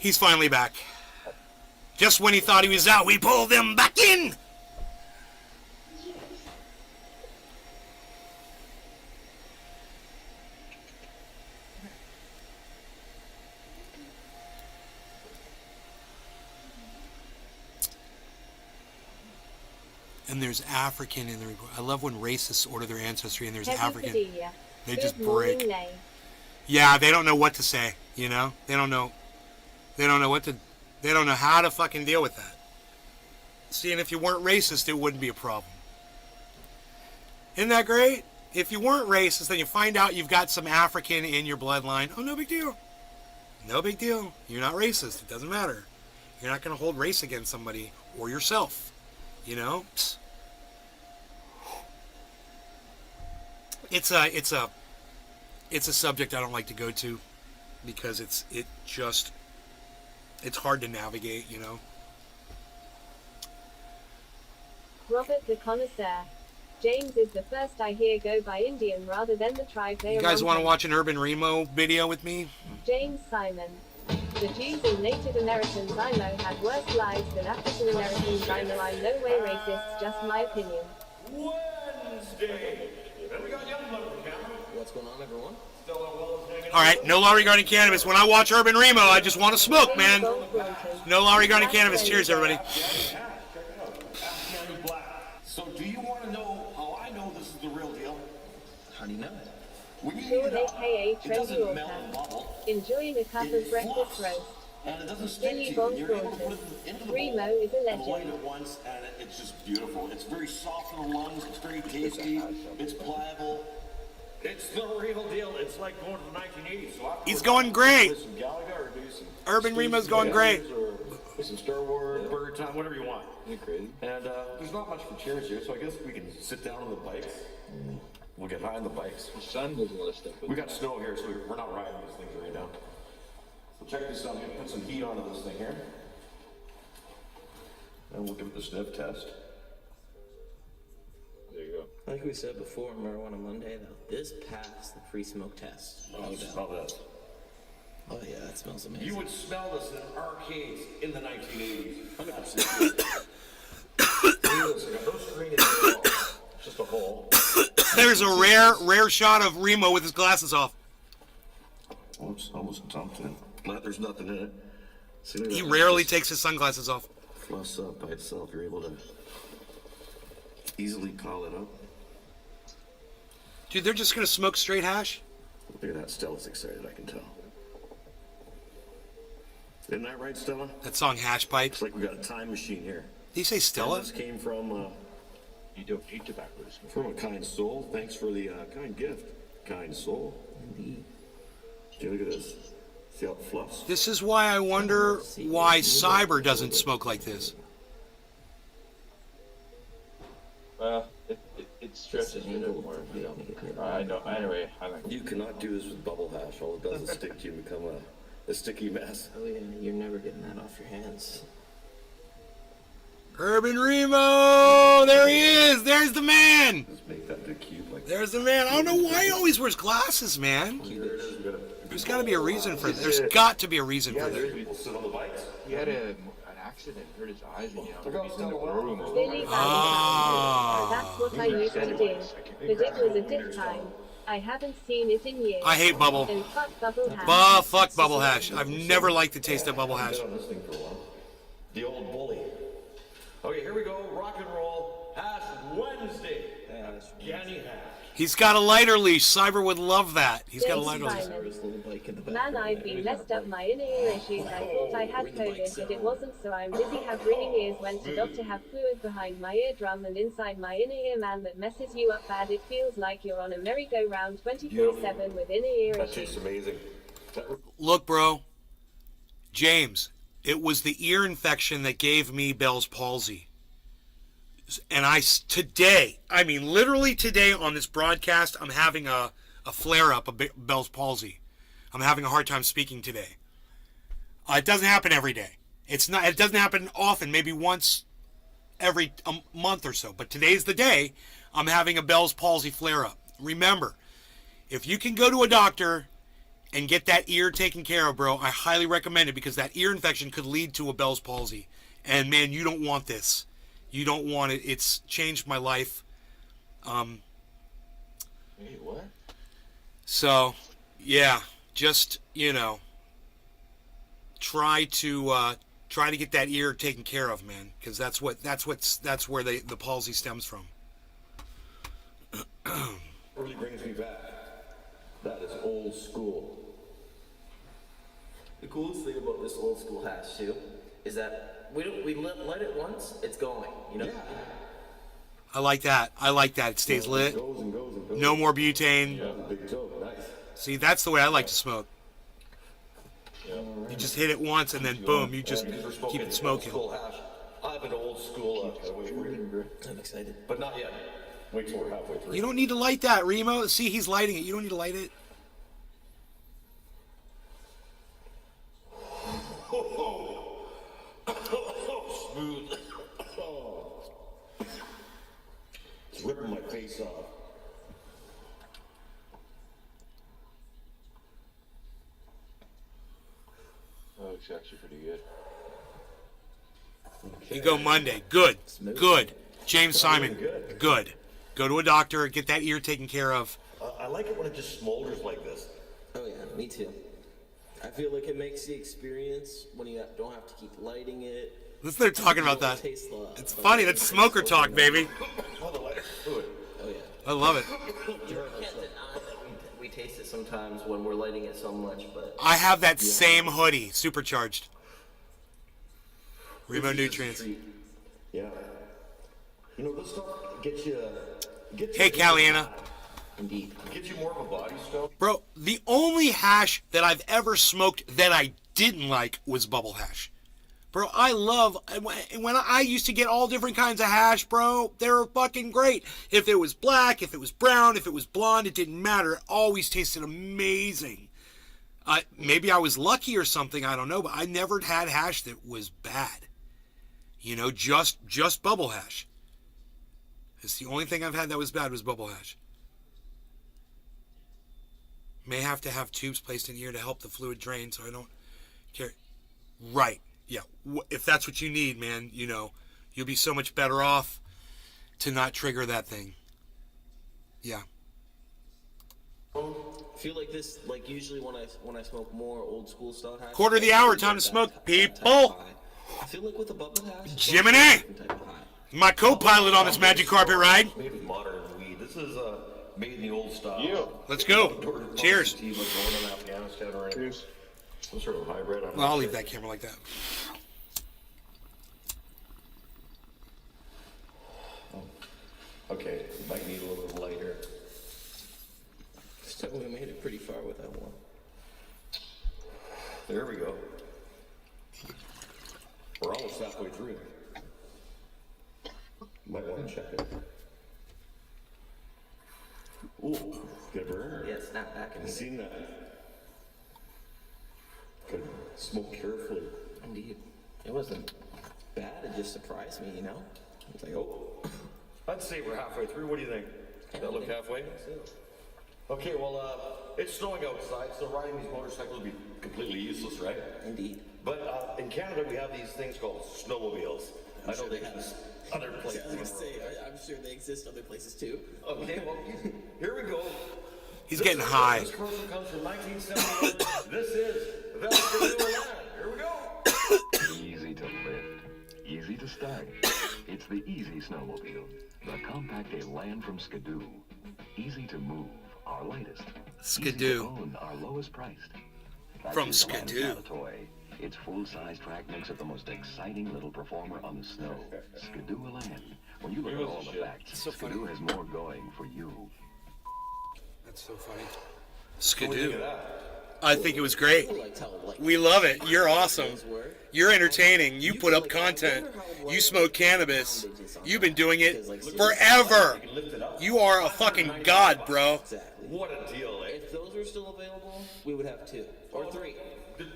He's finally back. Just when he thought he was out, we pulled him back in. And there's African in the report. I love when racists order their ancestry and there's Heavy African. Padilla. They Good just morning, break. Nay. Yeah, they don't know what to say, you know? They don't know what to, they don't know how to fucking deal with that. See, and if you weren't racist, it wouldn't be a problem. Isn't that great? If you weren't racist, then you find out you've got some African in your bloodline. Oh, no big deal. No big deal. You're not racist. It doesn't matter. You're not going to hold race against somebody or yourself. You know? Psst. It's a subject I don't like to go to because it's hard to navigate, you know. Robert the Connoisseur. James is the first I hear go by Indian rather than the tribe they You are guys on. want to watch an Urban Remo video with me? James Simon. The Jews and Native Americans I know had worse lives than African Americans I know. I'm no way racist, just my opinion. Wednesday. Then we got young blood from Cameron. What's going on, everyone? All right, no law regarding cannabis. When I watch Urban Remo, I just want to smoke, man. No law regarding cannabis. Cheers, everybody. So do you want to know how I know this is the real deal? How do you know? When you heat Sean it up, aka it Trendy doesn't melt and Author. bubble. Enjoying a cup of breakfast fluffs, roast. and it doesn't stick to Billy you. Bob You're able to put Thornton. it into the Remo bowl is a and light legend. it once, and it's just beautiful. It's very soft in the lungs. It's very tasty. It's pliable. It's the real deal. It's like going to the 1980s. So He's going great. do some Gallagher or do some Urban Steve Remo's going great. Or some Star Wars, Bird Time, whatever you want. You're crazy. And there's not much for chairs here, so I guess we can sit down on the bikes. We'll get high on the bikes. The sun does a lot of stuff. We got snow here, so we're not riding these things right now. So check this out. I'm gonna put some heat onto this thing here. And we'll give it the sniff test. There you go. Like we said before, Marijuana Monday, though, this passed the free smoke test. Oh, smell this. Oh yeah, that smells amazing. You would smell this in arcades in the 1980s. Absolutely. No screen in there at all. It's just a hole. There's a rare shot of Remo with his glasses off. Oops, almost dumped in. There's nothing in it. See, look at He that. rarely takes his sunglasses off. Fluffs up by itself. You're able to easily call it up. Dude, they're just gonna smoke straight hash? Look at that. Stella's excited, I can tell. Isn't that right, Stella? That song Hash Pipe. It's like we got a time machine here. Did he say Stella? This came from You don't eat tobacco to smoke. from a kind soul. Thanks for the kind gift, kind soul. Indeed. Dude, look at this. See how it fluffs? This is why I wonder why Cyber doesn't smoke like this. Well, it stretches it a bit more. I know. Anyway, I think. You cannot do this with bubble hash. All it does is stick to you and become a sticky mess. Oh yeah, you're never getting that off your hands. Urban Remo! There he is! There's the man! Let's make that into a cube like that. There's the man. I don't know why he always wears glasses, man. There it is. We got There's got to be a reason for this. There's got to be a reason for this. People sit on the bikes. He had an accident, hurt his eyes, and Look how he's in the still room. Billy Ah. That's what I used to do. But it was a diff time. I haven't seen it in years. I hate bubble. And fuck bubble hash. Fuck bubble hash. I've never liked the taste of bubble hash. Been on this thing for a while. The old bully. Okay, here we go. Rock and roll. Hash Wednesday. Yanny hash. He's got a lighter leash. Cyber would love that. He's got a James lighter leash. Simon. His little bike in the Man, background I've there. been messed up my inner ear issues. I thought I had COVID, but it wasn't, so I'm busy have ringing ears. Went to doctor, have fluid behind my eardrum and inside my inner ear. Man, that messes you up bad. It feels like you're on a merry-go-round 24/7 with inner ear That issues. tastes amazing. Look, bro. James, it was the ear infection that gave me Bell's palsy. And today, I mean literally today on this broadcast, I'm having a flare-up of Bell's palsy. I'm having a hard time speaking today. It doesn't happen every day. It doesn't happen often, maybe once every month or so. But today's the day I'm having a Bell's palsy flare-up. Remember, if you can go to a doctor and get that ear taken care of, bro, I highly recommend it because that ear infection could lead to a Bell's palsy. And man, you don't want this. You don't want it. It's changed my life. Wait, what? So, yeah, just, try to try to get that ear taken care of, man, because that's where the palsy stems from. Really brings me back. That is old school. The coolest thing about this old school hash too is that we let it once, it's going. You know. Yeah. I like that. It stays lit. Goes and goes and goes. No more butane. Yeah, big toe. Nice. See, that's the way I like to smoke. You just hit it once and then boom, you just We're keep it old smoking. school hash. I have an old school. I'm excited. But not yet. Wait till we're halfway through. You don't need to light that, Remo. See, he's lighting it. You don't need to light it. Smooth. It's ripping my face off. Oh, it's actually pretty good. You go Monday. Good. James Simon. Good. Go to a doctor. Get that ear taken care of. I like it when it just smolders like this. Oh yeah, me too. I feel like it makes the experience when you don't have to keep lighting it. Listen, they're talking about that. Taste the- It's funny. That's smoker talk, baby. Oh, the lighter's good. Oh yeah. I love it. You can't deny that we taste it sometimes when we're lighting it so much, but I have that same hoodie, supercharged. Remo Nutrients. Yeah. You know, this stuff gets you. Hey, Caliana. indeed. Gets you more of a body stone. Bro, the only hash that I've ever smoked that I didn't like was bubble hash. Bro, I love, when I used to get all different kinds of hash, bro, they were fucking great. If it was black, if it was brown, if it was blonde, it didn't matter. It always tasted amazing. Maybe I was lucky or something, I don't know, but I never had hash that was bad. You know, just bubble hash. It's the only thing I've had that was bad was bubble hash. May have to have tubes placed in here to help the fluid drain, so I don't care. Right. Yeah. If that's what you need, man, you know, you'll be so much better off to not trigger that thing. Yeah. I feel like this, like usually when I smoke more old school style hash. Quarter of the hour, time to smoke, people. I feel like with a bubble hash. Jiminy! Different type of high. My co-pilot on this magic carpet ride. Made with modern weed. This is made in the old style. You. Let's go. Cheers. Like going in Afghanistan or anything. Cheers. Some sort of hybrid. I'm Well, I'll not leave sure. that camera like that. Okay, might need a little bit lighter. So we made it pretty far with that one. There we go. We're almost halfway through. Might want to check it. Ooh, get a burn. Yeah, snap back in I've seen that. Good. Smoke carefully. Indeed. It wasn't bad, it just surprised me, you know? It's like, oh. I'd say we're halfway through. What do you think? Does that look halfway? Okay, well, it's snowing outside, so riding these motorcycles would be completely useless, right? Indeed. But in Canada, we have these things called snowmobiles. I know they exist other places. in the world. I'm sure they exist other places too. Okay, well, here we go. He's getting high. This commercial comes from 1971. This is Velcro Land. Here we go. Easy to lift, easy to start. It's the Easy Snowmobile, the compact Elan from Skidoo. Easy to move, our latest. Easy Skidoo. to own, our lowest priced. That's From just Elan's Skidoo. not a toy. Its full-size track makes it the most exciting little performer on the snow. Skidoo Elan. When you look at all the facts, Skidoo has more going for you. That's so funny. What do you think Skidoo. of that? I think it was great. I liked how light We love it. You're awesome. those were. You're entertaining. You put up content. You smoke cannabis. You've been doing it forever. You can lift it up. You are a fucking god, bro. Exactly. What a deal, eh? If those were still available, we would have 2 or 3.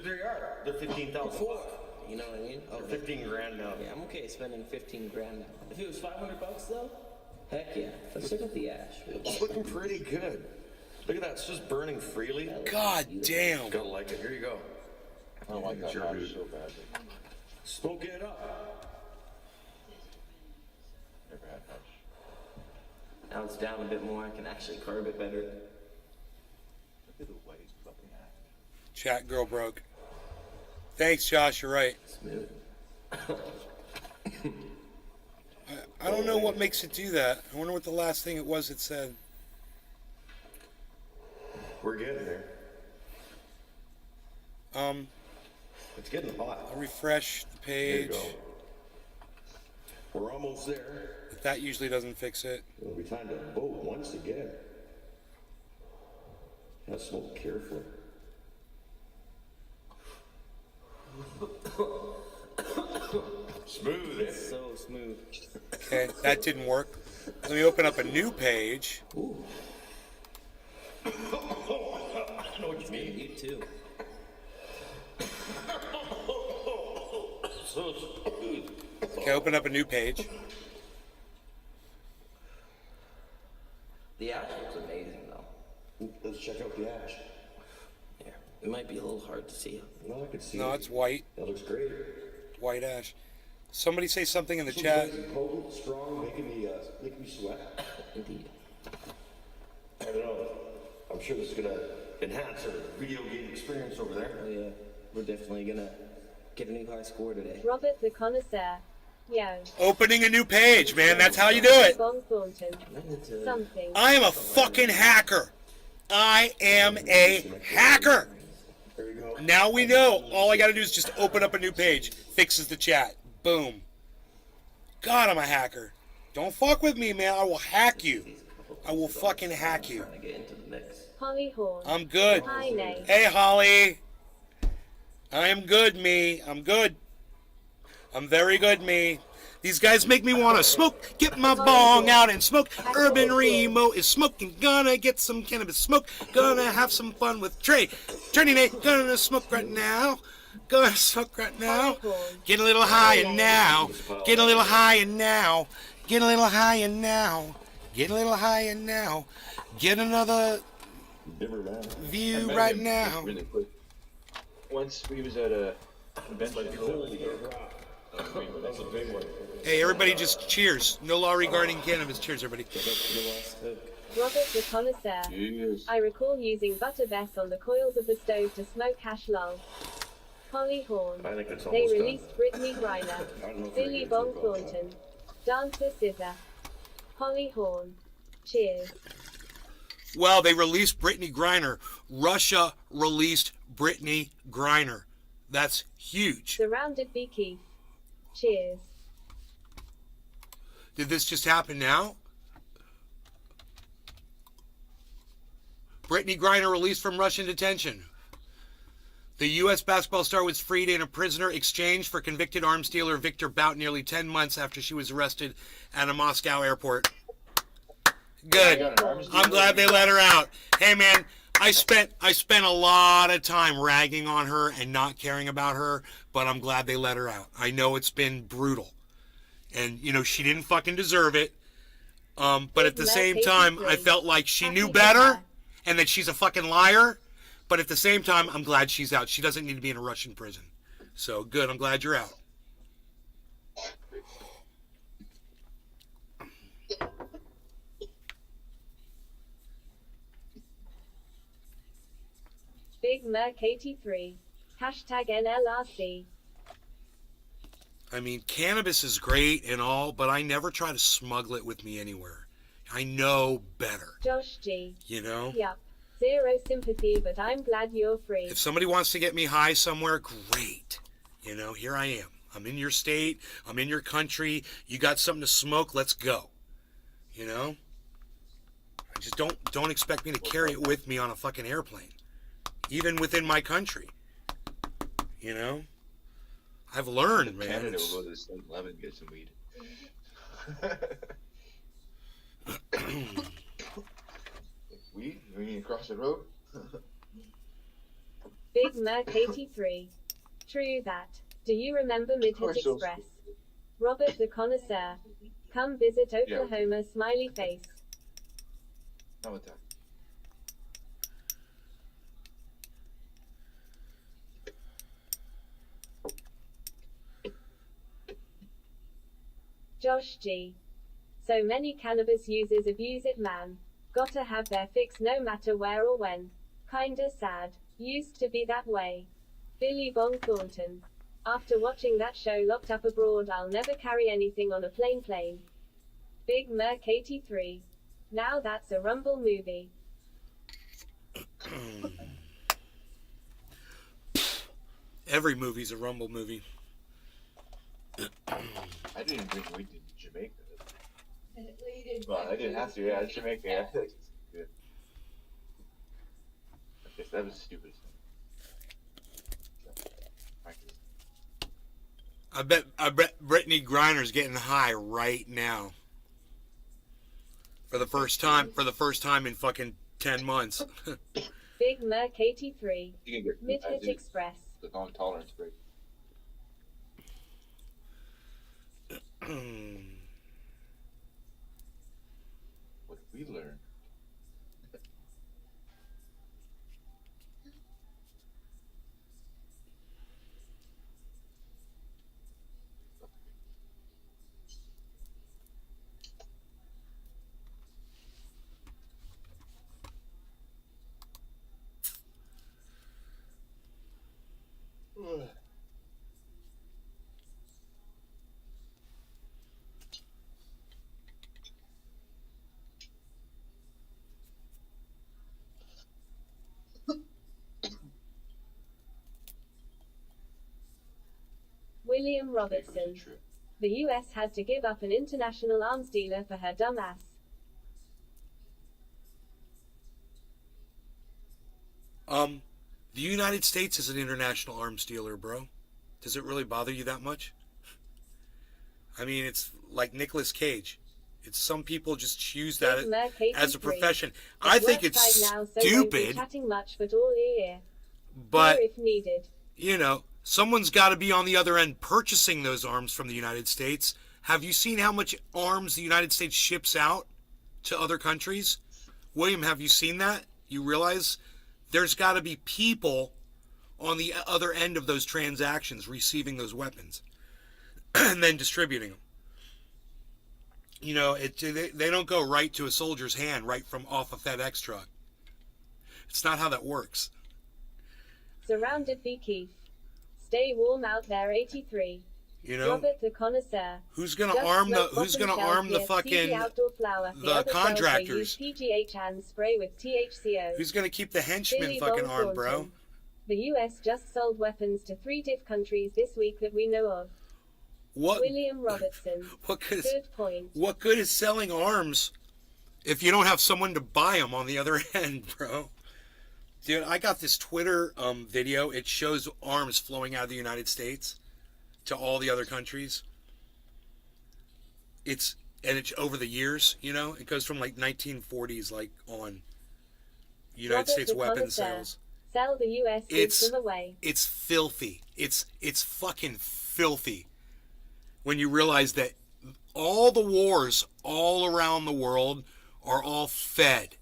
They are. They're 15,000. 4. You know what I mean? Oh, 15 grand now. yeah, I'm okay spending 15 grand now. If it was $500 though, heck yeah. Let's check out the ash. It's looking pretty good. Look at that. It's just burning freely. God damn. Gotta like it. Here you go. I don't like that Sure, hash dude. so badly. Smoke it up. Never had hash. Now it's down a bit more. I can actually carve it better. Look at the white fucking hash. Chat girl broke. Thanks, Josh. You're right. Smooth. I don't know what makes it do that. I wonder what the last thing it was it said. We're getting there. It's getting hot. I'll refresh the There you page. go. We're almost there. But that usually doesn't fix it. It'll be time to vote once again. Now smoke carefully. Smooth, eh? So smooth. Okay, that didn't work. Let me open up a new page. Ooh. I know what you mean. You too. So smooth. Okay, open up a new page. The ash looks amazing though. Let's check out the ash. Yeah. It might be a little hard to see. No, I can see No, it. it's white. That looks great. White ash. Somebody say something in the So chat. nice and potent, strong, making me sweat. Indeed. I don't know. I'm sure this is gonna enhance our video game experience over there. Oh yeah. We're definitely gonna get a new high score today. Robert the Connoisseur. Yo. Opening a new page, man. That's how you do it. Bong Thornton. I need to- Something. I am a fucking hacker. I am a hacker. There you go. Now we know. All I gotta do is just open up a new page. Fixes the chat. Boom. God, I'm a hacker. Don't fuck with me, man. I will hack you. I will fucking hack you. Trying to get into the mix. Holly Horn. I'm good. Hi, Nay. Hey, Holly. I am good, me. I'm good. I'm very good, me. These guys make me want to smoke. Get my bong out and smoke. Urban Remo is smoking. Gonna get some cannabis smoke. Gonna have some fun with Trey. Trey Nate, gonna smoke right now. Gonna smoke right now. Get a little higher now. Get a little higher now. Get a little higher now. Get a little higher now. Get another Never man. view met right him now. Really quick. Once we was at a convention. That's a big one. Hey, everybody just cheers. No law regarding cannabis. Cheers, everybody. Robert the Connoisseur. Yes. I recall using butter bess on the coils of the stove to smoke hash lol. Holly Horn. I think it's They almost done. released Brittany Griner. I don't know if Billy we're Bong gonna do it. Thornton. Dancer Scissor. Holly Horn. Cheers. Well, they released Brittany Griner. Russia released Brittany Griner. That's huge. Surrounded Be Keith. Cheers. Did this just happen now? Brittany Griner released from Russian detention. The U.S. basketball star was freed in a prisoner exchange for convicted arms dealer Victor Bout nearly 10 months after she was arrested at a Moscow airport. Good. I'm glad they let her out. Hey, man, I spent a lot of time ragging on her and not caring about her, but I'm glad they let her out. I know it's been brutal. And, you know, she didn't fucking deserve it. But at the same time, I felt like she knew better and that she's a fucking liar. But at the same time, I'm glad she's out. She doesn't need to be in a Russian prison. So, good. I'm glad you're out. Big Merc 83. Hashtag NLRC. I mean, cannabis is great and all, but I never try to smuggle it with me anywhere. I know better, Josh G. you know? Yup. Zero sympathy, but I'm glad you're free. If somebody wants to get me high somewhere, great. You know, here I am. I'm in your state. I'm in your country. You got something to smoke, let's go. You know? I just don't expect me to carry it with me on a fucking airplane. Even within my country. You know? I've learned, man. Canada It's- will go to the 7-Eleven and get some weed. Weed? You mean across the road? Big Merc 83. True that. Do you remember Midhit course those- Express? Robert the Connoisseur. Come visit Oklahoma, smiley face. How about that? Josh G. So many cannabis users abuse it, man. Gotta have their fix no matter where or when. Kinda sad. Used to be that way. Billy Bong Thornton. After watching that show Locked Up Abroad, I'll never carry anything on a plane. Big Merc 83. Now that's a Rumble movie. Every movie's a Rumble movie. I didn't even drink weed in Jamaica. Well, I didn't have to. Yeah, Jamaica. Yeah. Good. I guess that was the stupidest thing. I bet Brittany Griner's getting high right now. For the first time in fucking 10 months. Big Merc 83. You can get Mid-Hit Express. the non-tolerance break. What we learned. William Robertson. The US had to give up an international arms dealer for her dumbass. The United States is an international arms dealer, bro. Does it really bother you that much? I mean, it's like Nicolas Cage. It's some people just choose that as a profession. I think it's stupid, Chatting much, but all ear. but Here if needed. you know, someone's got to be on the other end purchasing those arms from the United States. Have you seen how much arms the United States ships out to other countries? William, have you seen that? You realize there's got to be people on the other end of those transactions receiving those weapons and then distributing them. You know, they don't go right to a soldier's hand right from off a FedEx truck. It's not how that works. Surrounded be Keith. Stay warm out there 83. You know, Robert the Connoisseur. who's gonna Just arm the smoke who's bottom gonna shells arm the here, fucking PG outdoor flower. the other girls, they contractors? use PGH and spray with THCO. Who's gonna keep the henchmen Billy fucking Bob armed, bro? Thornton. The US just sold weapons to 3 diff countries this week that we know of. What William Robertson. what good is, Good point. what good is selling arms if you don't have someone to buy them on the other end, bro? Dude, I got this Twitter video. It shows arms flowing out of the United States to all the other countries. It's over the years, you know, it goes from like 1940s like on United Robert States the weapons Connoisseur. sales. Sell the US, It's- give them away. It's filthy. It's fucking filthy when you realize that all the wars all around the world are all fed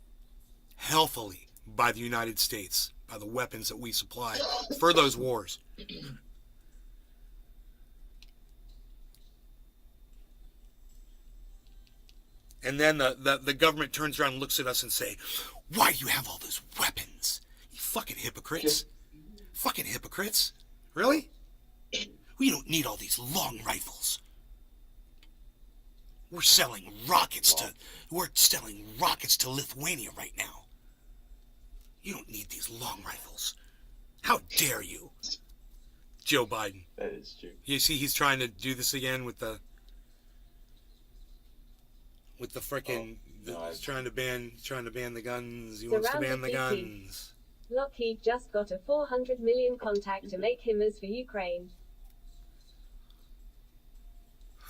healthily by the United States, by the weapons that we supply for those wars. And then the government turns around and looks at us and say, why do you have all those weapons? You fucking hypocrites. Fucking hypocrites. Really? We don't need all these long rifles. We're selling rockets to Lithuania right now. You don't need these long rifles. How dare you? Joe Biden. That is true. You see he's trying to do this again with the frickin' he's trying to ban the guns. He wants to ban the guns. Lockheed just got a 400 million contact to make HIMARS for Ukraine.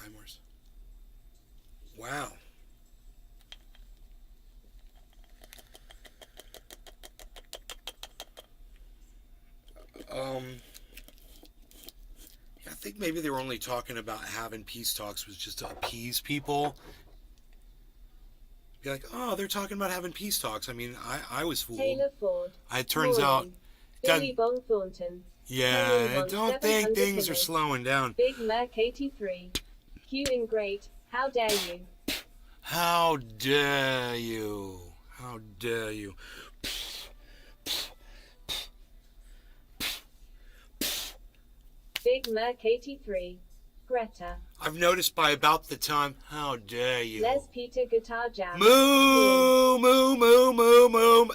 HIMARS. Wow. Yeah, I think maybe they were only talking about having peace talks was just to appease people. Be like, oh, they're talking about having peace talks. I mean, I was fooled. Taylor Ford. It turns out, Billy Bong Thornton. yeah, I don't think things are slowing down. Big Merc 83. Queuing great. How dare you? How dare you? How dare you? Big Merc 83. Greta. I've noticed by about the time. How dare you? Les Peter Guitar Jam. Moo, moo, moo, moo, moo.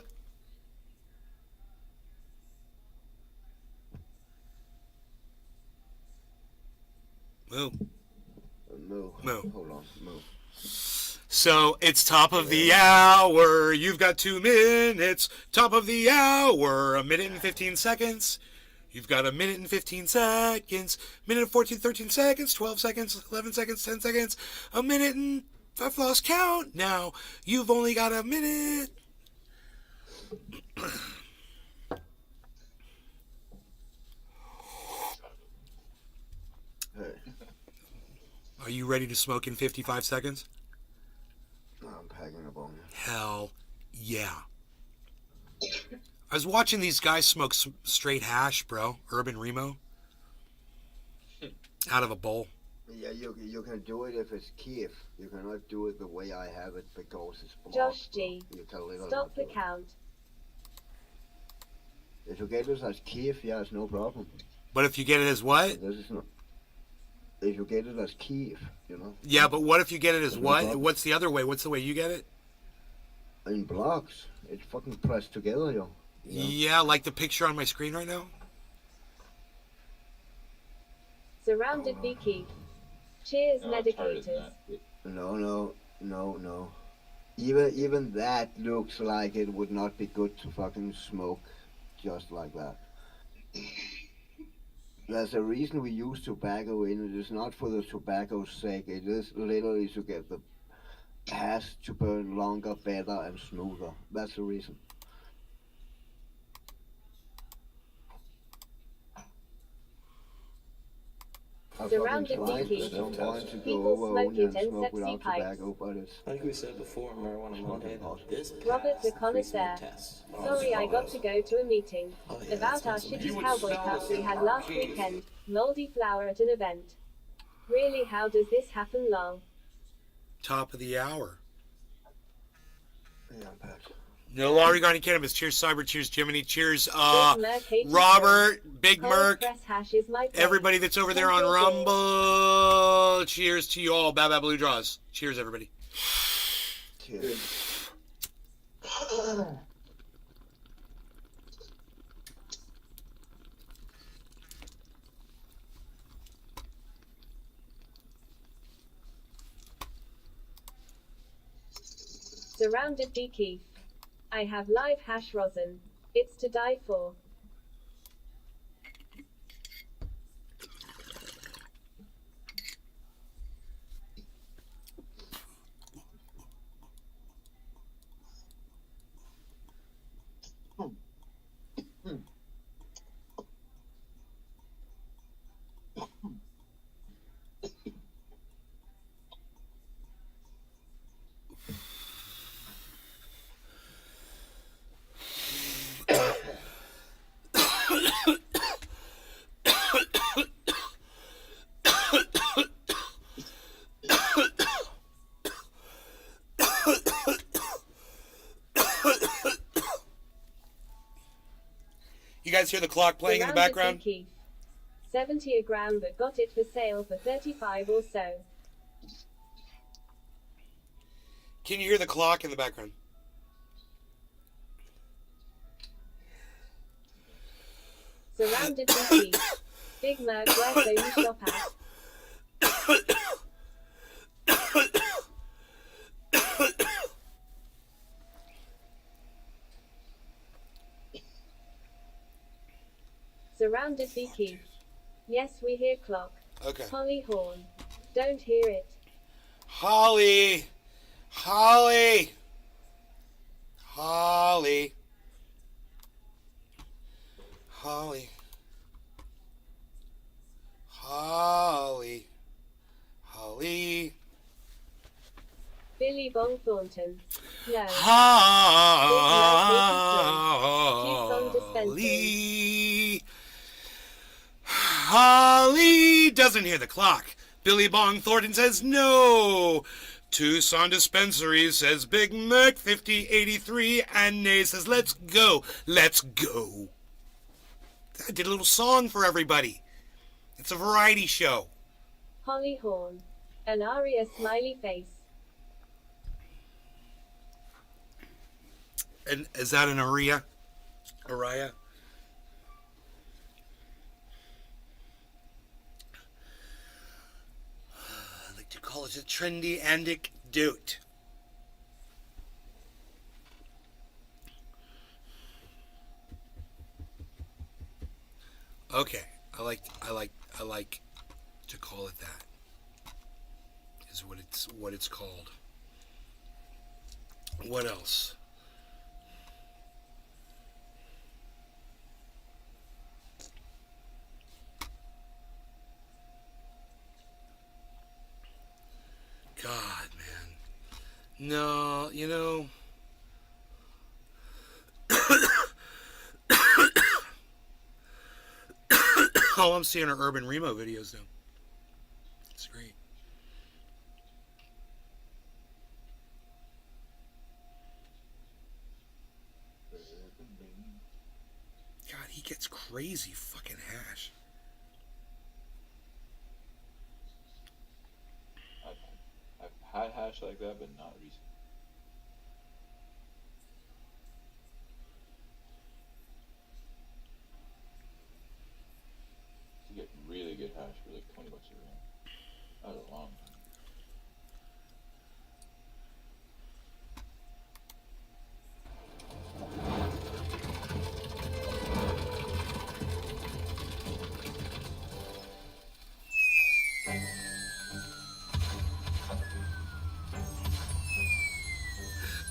Moo. Moo. Moo. Hold on. Moo. So it's top of the hour. You've got 2 minutes. Top of the hour. 1 minute and 15 seconds. You've got 1 minute and 15 seconds. Minute and 14, 13 seconds. 12 seconds. 11 seconds. 10 seconds. 1 minute and I've lost count now. You've only got 1 minute. Hey, Are you ready to smoke in 55 seconds? I'm packing a bong. Hell yeah. I was watching these guys smoke straight hash, bro. Urban Remo. Out of a bowl. Yeah, you can do it if it's Kiev. You cannot do it the way I have it because it's blocked. Josh G. You can literally Stop the do it. count. If you get it as Kiev, yeah, it's no problem. But if you get it as what? This is not. If you get it as Kiev, you know. Yeah, but what if you get it as No what? problem. What's the other way? What's the way you get it? In blocks, it's fucking pressed together, yo. You know? Yeah, like the picture on my screen right now. Surrounded be Keith. Cheers, No, it's harder than medicators. that. No. Even that looks like it would not be good to fucking smoke just like that. There's a reason we use tobacco in it. It's not for the tobacco's sake. It is literally to get the hash to burn longer, better, and smoother. That's the reason. I've Surrounded fucking tried Vicky. at some point to go People over smoke only it and in smoke sexy without pipes. tobacco, but it's Like we said before, marijuana Monday. This Robert passed the the Connoisseur. pre-smoke test. Sorry I got to go to a meeting. Oh, yeah, About that our smells shitty amazing. cowboy cups we had last weekend. Moldy flower at an event. Really, how does this happen, lol? Top of the hour. yeah, I'm packed. No law regarding cannabis. Cheers, Cyber. Cheers, Jiminy. Cheers, Big Merc 83. Robert, Big Cold Merc, press hash is my thing. everybody that's over there on Central Rumble. Cheers to you all. Bad Blue Draws. Cheers, everybody. Cheers. Surrounded be Keith. I have live hash rosin. It's to die for. You guys hear the clock playing in the Surrounded background? be Keith. 70 a gram, but got it for sale for 35 or so. Can you hear the clock in the background? Surrounded be Keith. Big Merc, where so you shop at? Surrounded be Keith. Yes, we hear clock. Okay. Holly horn. Don't hear it. Holly. Holly. Holly. Holly. Holly. Holly. Billy Bong Thornton. No. Holly. Holly doesn't hear the clock. Billy Bong Thornton says no. Tucson Dispensary says Big Merc 5083, and Nay says let's go. Let's go. I did a little song for everybody. It's a variety show. Holly Horn. An Aria smiley face. And is that an Aria? Araya? I like to call it a trendy anecdote. Okay, I like to call it that. Is what it's called. What else? God, man. No, you know. All I'm seeing are Urban Remo videos, though. It's great. God, he gets crazy fucking hash. I've had hash like that, but not recently. You get really good hash for like $20 a gram. That was a long time.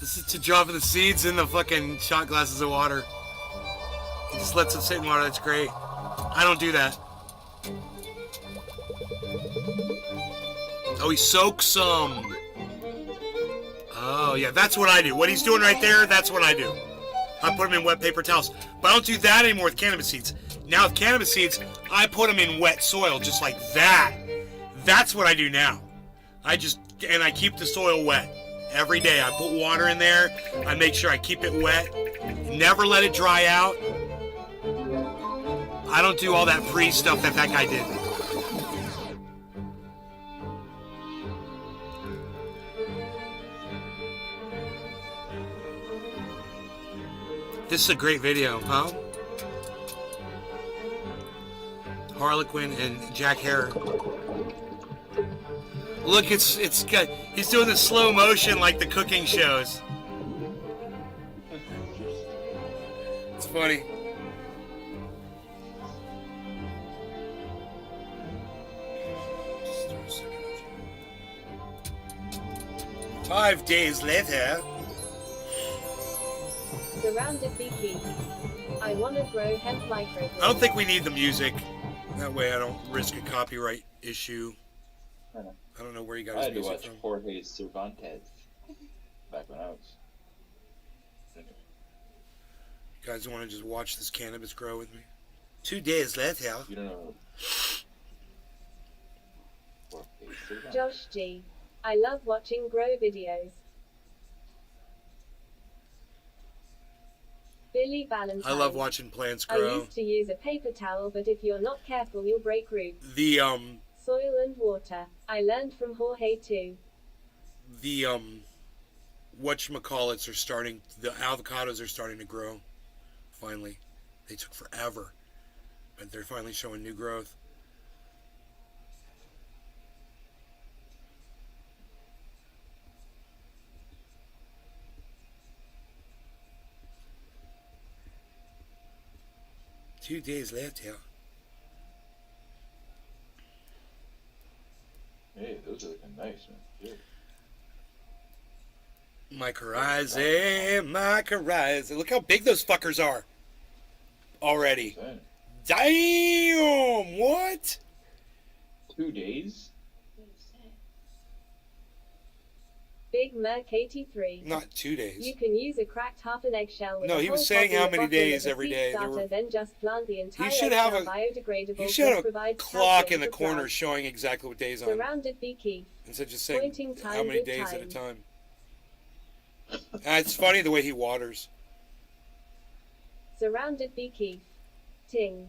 This is to dropping the seeds in the fucking shot glasses of water. He just lets them sit in water. That's great. I don't do that. Oh, he soaks them. Oh, yeah, that's what I do. What he's doing right there, that's what I do. I put them in wet paper towels. But I don't do that anymore with cannabis seeds. Now with cannabis seeds, I put them in wet soil, just like that. That's what I do now. I keep the soil wet. Every day I put water in there. I make sure I keep it wet. Never let it dry out. I don't do all that pre stuff that guy did. This is a great video, huh? Harlequin and Jack Hare. Look, it's good. He's doing the slow motion like the cooking shows. It's funny. Just throw a second of you. 5 days later. Surrounded beekeep. I want to grow hemp micro. I don't think we need the music. That way I don't risk a copyright issue. I don't know where you got I his had to music watch from. Jorge Cervantes back when I was. Anyway. You guys want to just watch this cannabis grow with me? 2 days later. You don't know. Jorge Cervantes. Josh G. I love watching grow videos. Billy Valentine. I love watching plants I grow. used to use a paper towel, but if you're not careful, you'll break roots. The Soil and water. I learned from Jorge too. whatchamacallits are starting, the avocados are starting to grow. Finally. They took forever. But they're finally showing new growth. Two days later. Hey, those are looking nice, man. Yeah. Mycorrhizae. Look how big those fuckers are. Already. Damn! What? 2 days? Big Merc 83. Not 2 days. You can use a cracked half an eggshell with No, a he was whole saying bottle how of many bottle days of a every seed day. There starter, were- then just plant the entire should have eggshell a- biodegradable. You should have a provides clock calcium in the for corner plants. showing exactly what days on. Surrounded beekeep. Instead of just saying Pointing how time many with days at a time. time. It's funny the way he waters. Surrounded beekeep. Ting.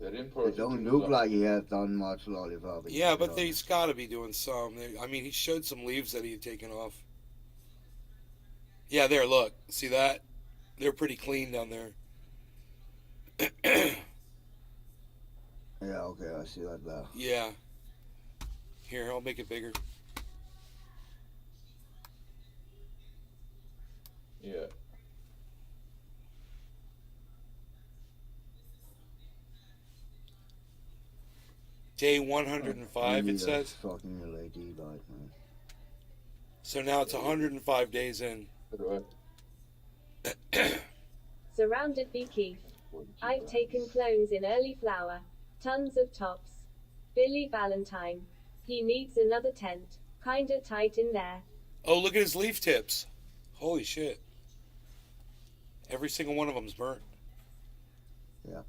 That It import. don't look like he has done much lollipop. Yeah, but he's got to be doing some. I mean, he showed some leaves that he had taken off. Yeah, there, look. See that? They're pretty clean down there. Yeah, okay, I see that there. Yeah. Here, I'll make it bigger. Yeah. Day 105, You it need a says. fucking LED light, man. So now it's 105 days in. What do I? Surrounded bee Keith. I've taken clones in early flower. Tons of tops. Billy Valentine. He needs another tent. Kinda tight in there. Oh, look at his leaf tips. Holy shit. Every single one of them's burnt. Yeah.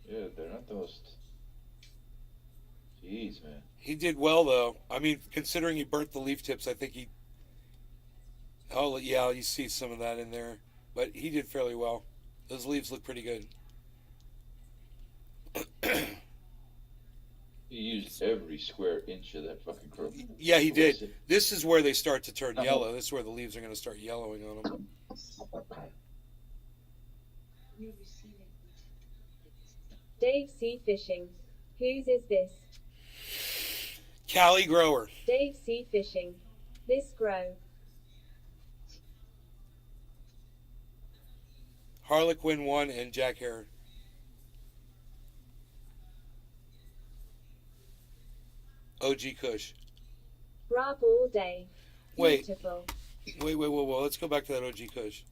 Yeah, they're not the most. Jeez, man. He did well, though. I mean, considering he burnt the leaf tips, I think he... Oh, yeah, you see some of that in there. But he did fairly well. Those leaves look pretty good. He used every square inch of that fucking crop. Yeah, he did. This is where they start to turn yellow. This is where the leaves are going to start yellowing on them. Dave C. Fishing. Whose is this? Cali Grower. Dave C. Fishing. This grow. Harlequin 1 and Jack Heron. OG Kush. Rap all day. Wait. Beautiful. Wait. Let's go back to that OG Kush.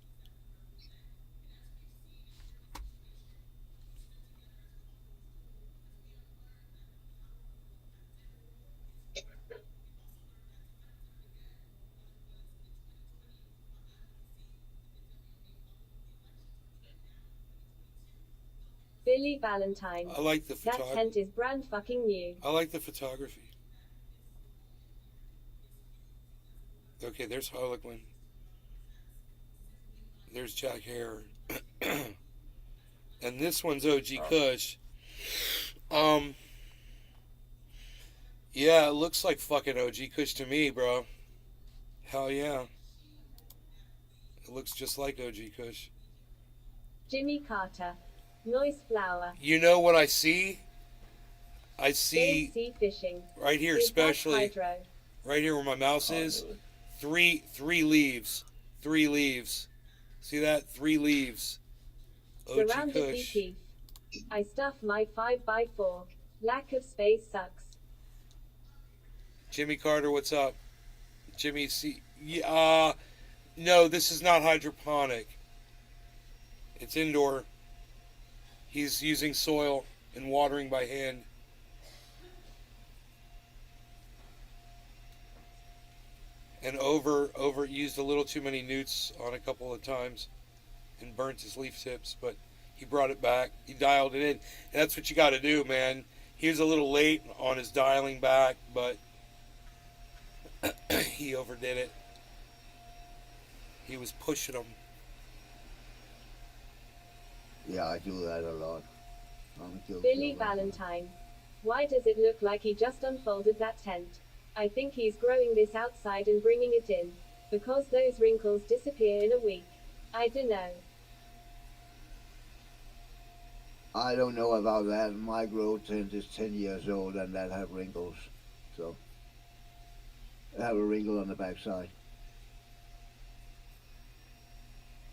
Billy Valentine. I like the That photography. tent is brand fucking new. I like the photography. Okay, there's Harlequin. There's Jack Hare. And this one's OG Kush. Yeah, it looks like fucking OG Kush to me, bro. Hell yeah. It looks just like OG Kush. Jimmy Carter. Noise flower. You know what I see? I see Dave C. Fishing. right here, Is that especially hydro? right here where my mouse is. Three leaves. 3 leaves. See that? 3 leaves. OG Surrounded Kush. BP. I stuff my 5x4. Lack of space sucks. Jimmy Carter, what's up? Jimmy C. Yeah, no, this is not hydroponic. It's indoor. He's using soil and watering by hand. And used a little too many newts on a couple of times and burnt his leaf tips, but he brought it back. He dialed it in. And that's what you got to do, man. He was a little late on his dialing back, but he overdid it. He was pushing them. Yeah, I do that a lot. I'm guilty Billy of that. Valentine. Why does it look like he just unfolded that tent? I think he's growing this outside and bringing it in. Because those wrinkles disappear in a week. I dunno. I don't know about that. My grow tent is 10 years old and that have wrinkles. So, I have a wrinkle on the backside.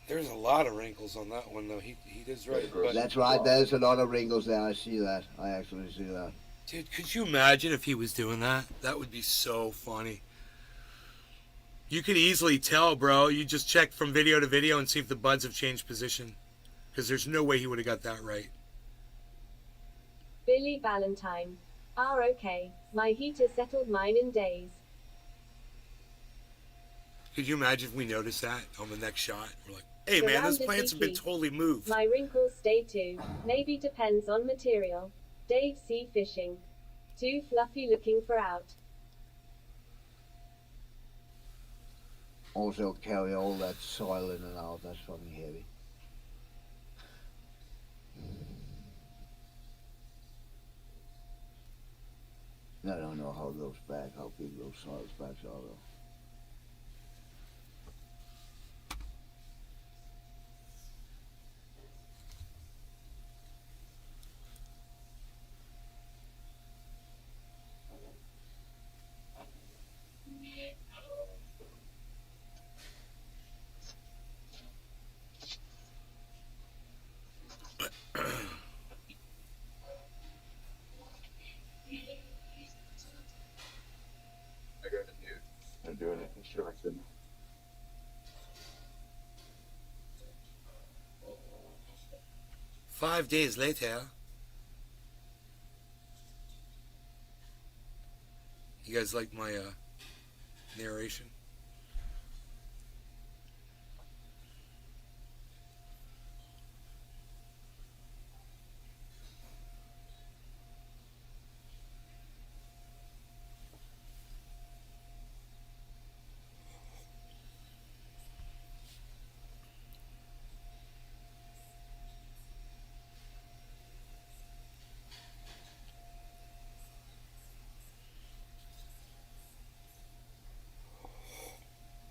There's a lot of wrinkles on that one, though. He is right. But, That's right, there's a lot of wrinkles there. I see that. I actually see that. dude, could you imagine if he was doing that? That would be so funny. You could easily tell, bro. You just check from video to video and see if the buds have changed position. Because there's no way he would have got that right. Billy Valentine. Okay. My heater settled mine in days. Could you imagine if we noticed that on the next shot? We're like, hey man, those Surrounded plants have been BP. totally moved. My wrinkles stay too. Maybe depends on material. Dave C. Fishing. Too fluffy looking for out. Also carry all that soil in and out. That's fucking heavy. I don't know how big those soil bags are though. I'm doing it construction. Five days later. You guys like my narration?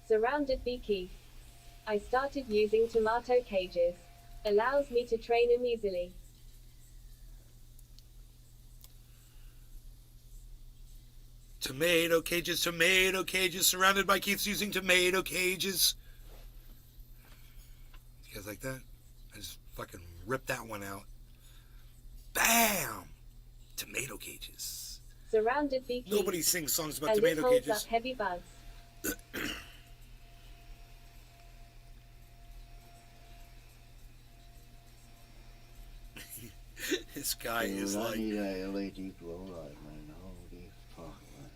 Surrounded beekeep. I started using tomato cages. Allows me to train them easily. Tomato cages, surrounded by Keiths using tomato cages. You guys like that? I just fucking ripped that one out. Bam! Tomato cages. Surrounded beekeep. Nobody sings songs about and tomato it holds cages. up heavy buds. This guy Dude, is I like... need a LED glow light, man. Holy fuck, man.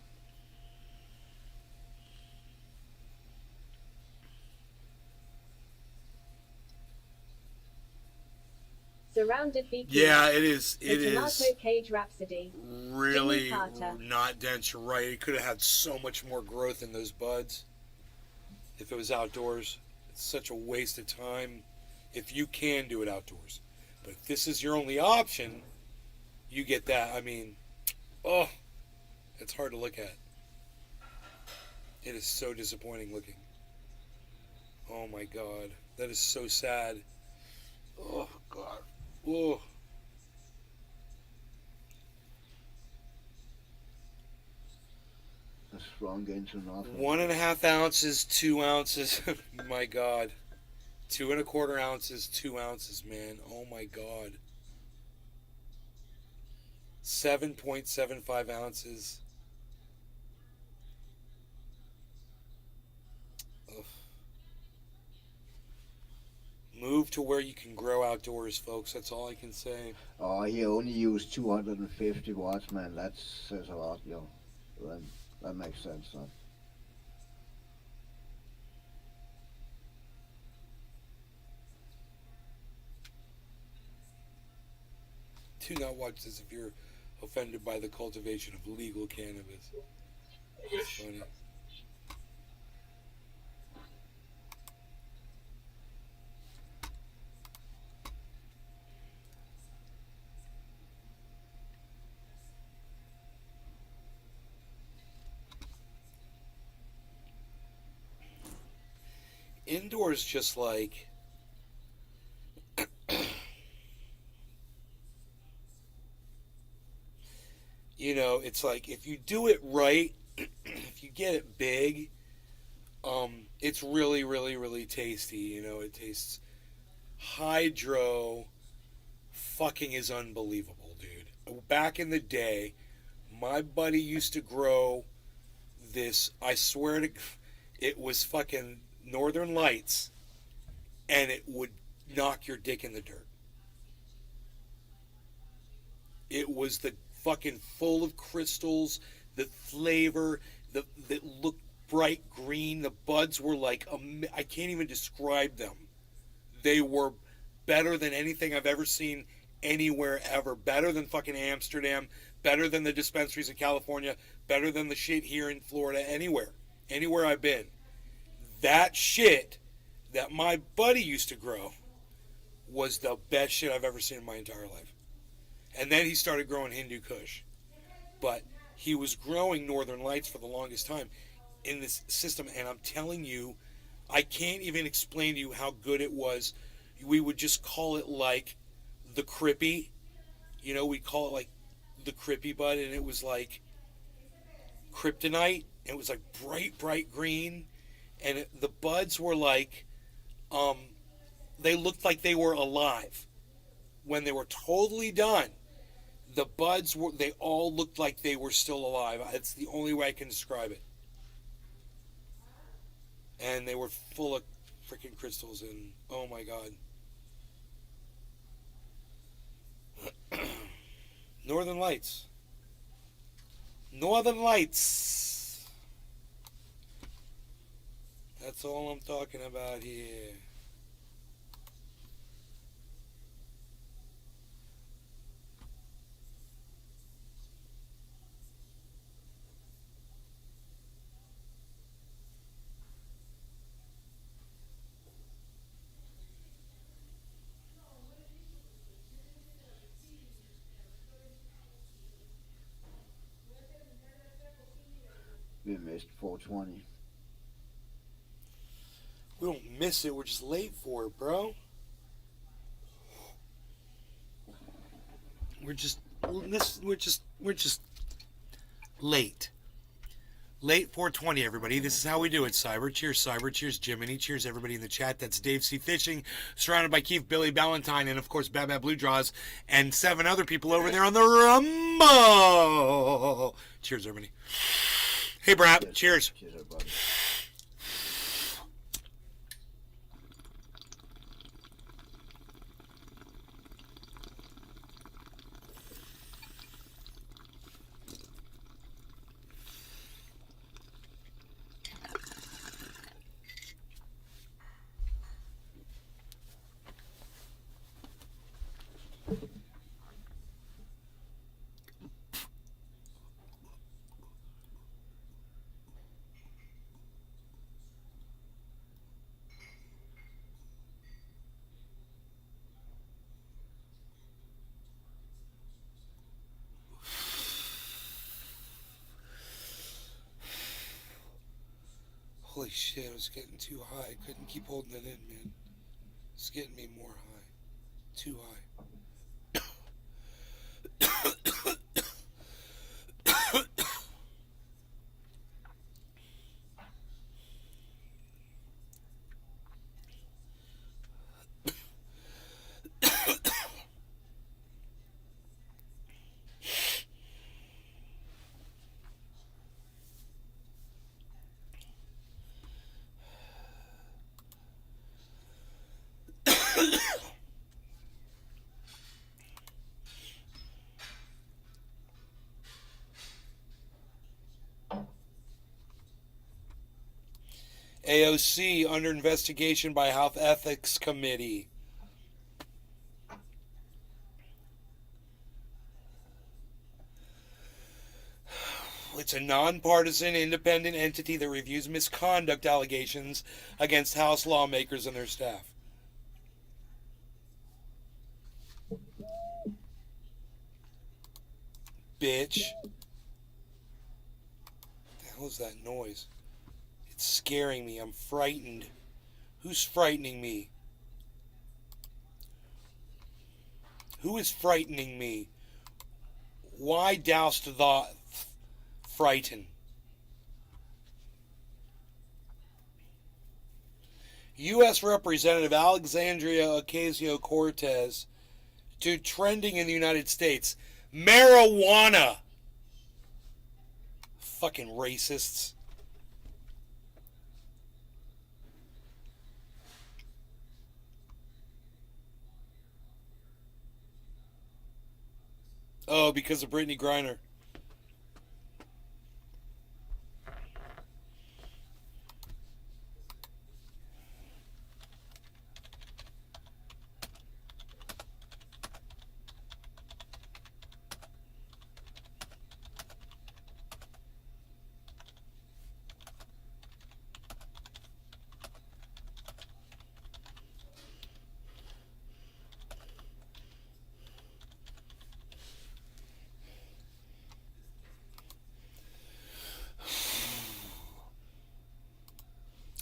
Surrounded beekeep. Yeah, it is. The It tomato is cage rhapsody. really Jimmy Carter. not dense. You're right. It could have had so much more growth in those buds if it was outdoors. It's such a waste of time if you can do it outdoors. But if this is your only option, you get that. I mean, oh, it's hard to look at. It is so disappointing looking. Oh my God, that is so sad. Oh God. Oh. A strong into nothing. 1.5 ounces, 2 ounces. My God. 2 1/4 ounces, 2 ounces, man. Oh my God. 7.75 ounces. Ugh. Move to where you can grow outdoors, folks. That's all I can say. Oh, he only used 250 watts, man. That says a lot, yo. That makes sense, son. Do not watch this if you're offended by the cultivation of legal cannabis. It's funny. Indoors, just like you know, it's like if you do it right, if you get it big, it's really, really, really tasty. You know, it tastes hydro. Fucking is unbelievable, dude. Back in the day, my buddy used to grow this. I swear to, it was fucking Northern Lights, and it would knock your dick in the dirt. It was the fucking full of crystals, the flavor, that looked bright green. The buds were like, I can't even describe them. They were better than anything I've ever seen anywhere ever. Better than fucking Amsterdam, better than the dispensaries in California, better than the shit here in Florida, anywhere I've been. that shit that my buddy used to grow was the best shit I've ever seen in my entire life. And then he started growing Hindu Kush. But he was growing Northern Lights for the longest time in this system. And I'm telling you, I can't even explain to you how good it was. We would just call it like the Crippy. You know, we call it like the Crippy bud. And it was like kryptonite. It was like bright, bright green. And the buds were like, they looked like they were alive. When they were totally done, the buds were, they all looked like they were still alive. It's the only way I can describe it. And they were full of freaking crystals, and oh my god. Northern Lights. Northern Lights. That's all I'm talking about here. We missed 420. We don't miss it. We're just late for it, bro. We're just late. Late 420, everybody. This is how we do it. Cyber. Cheers, Cyber. Cheers, Jiminy. Cheers, everybody in the chat. That's Dave C. Fishing, surrounded by Keith, Billy, Ballantyne, and, of course, Bad Bad Blue Draws, and 7 other people over there on the Rumble. Cheers, everybody. Hey, Brad. Cheers. Cheers, everybody. Holy shit, it was getting too high. I couldn't keep holding it in, man. It's getting me more high. Too high. AOC under investigation by Health Ethics Committee. It's a nonpartisan, independent entity that reviews misconduct allegations against House lawmakers and their staff. Bitch. What the hell is that noise? It's scaring me. I'm frightened. Who's frightening me? Who is frightening me? Why doused the frighten? U.S. Representative Alexandria Ocasio-Cortez to trending in the United States. Marijuana. Fucking racists. Oh, because of Brittany Griner.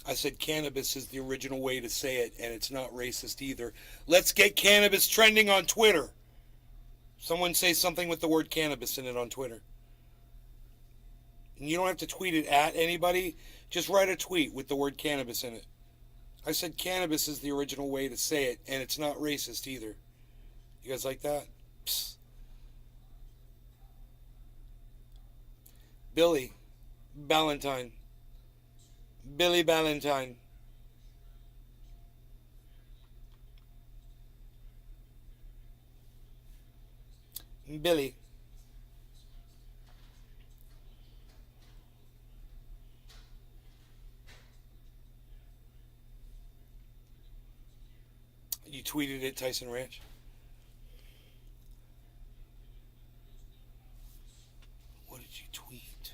I said cannabis is the original way to say it, and it's not racist either. Let's get cannabis trending on Twitter. Someone say something with the word cannabis in it on Twitter. And you don't have to tweet it at anybody. Just write a tweet with the word cannabis in it. I said cannabis is the original way to say it, and it's not racist either. You guys like that? Psst. Billy Ballantyne. Billy Ballantyne. Billy. You tweeted it, Tyson Ranch? What did you tweet?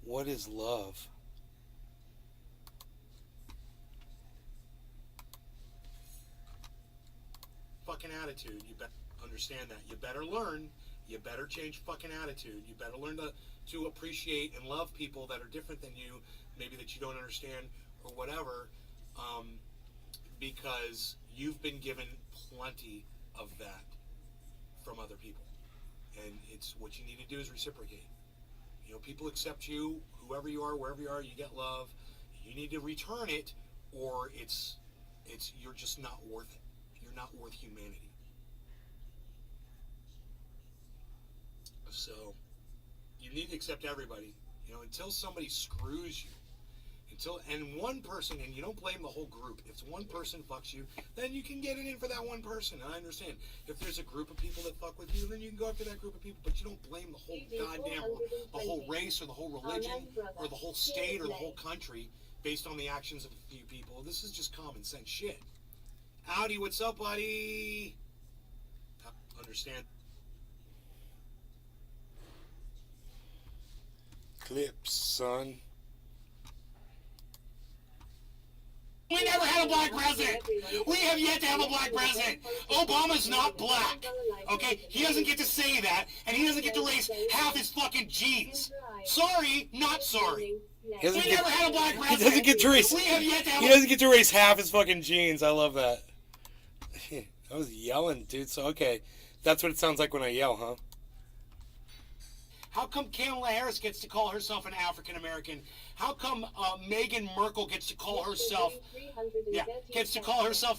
What is love? Fucking attitude. You better understand that. You better learn. You better change fucking attitude. You better learn to appreciate and love people that are different than you, maybe that you don't understand or whatever, because you've been given plenty of that from other people. And it's what you need to do is reciprocate. You know, people accept you, whoever you are, wherever you are, you get love. You need to return it, or it's you're just not worth it. You're not worth humanity. So you need to accept everybody. You know, until somebody screws you, and one person, and you don't blame the whole group. If one person fucks you, then you can get it in for that one person. I understand. If there's a group of people that fuck with you, then you can go after that group of people. But you don't blame the whole the whole race or the whole religion or the whole state or the whole country based on the actions of a few people. This is just common sense shit. Howdy, what's up, buddy? Understand? Clips, son. We never had a black president. We have yet to have a black president. Obama's not black. Okay? He doesn't get to say that, and he doesn't get to raise half his fucking genes. Sorry, not sorry. We never had a black president. He doesn't get to raise. He doesn't get to raise half his fucking genes. I love that. I was yelling, dude. So okay, that's what it sounds like when I yell, huh? How come Kamala Harris gets to call herself an African American? How come Meghan Markle gets to call herself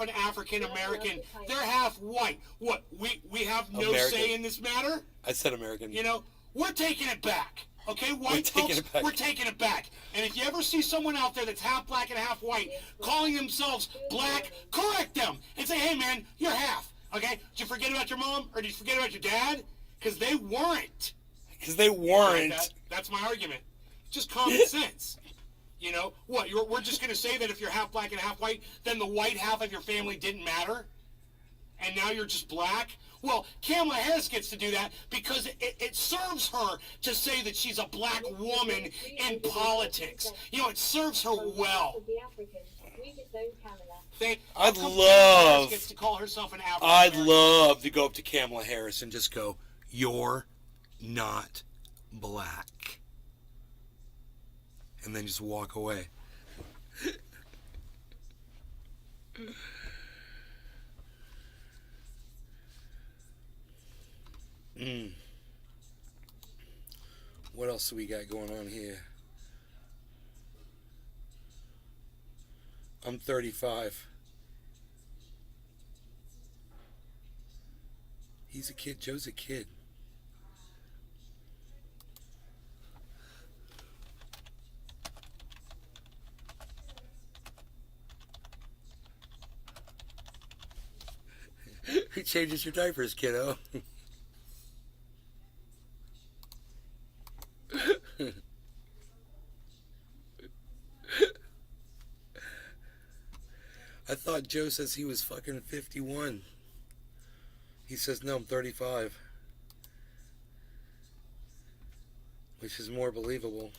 an African American? They're half white. What? We have no say in this matter? I said American. You know, we're taking it back. Okay, white folks, we're taking it back. And if you ever see someone out there that's half black and half white calling themselves black, correct them and say, hey man, you're half. Okay? Did you forget about your mom or did you forget about your dad? Because they weren't. That's my argument. Just common sense. You know, what? We're just going to say that if you're half black and half white, then the white half of your family didn't matter? And now you're just black? Well, Kamala Harris gets to do that because it serves her to say that she's a black woman in politics. You know, it serves her well. I'd love to go up to Kamala Harris and just go, you're not black. And then just walk away. What else do we got going on here? I'm 35. He's a kid. Joe's a kid. Who changes your diapers, kiddo? I thought Joe says he was fucking 51. He says, no, I'm 35. Which is more believable.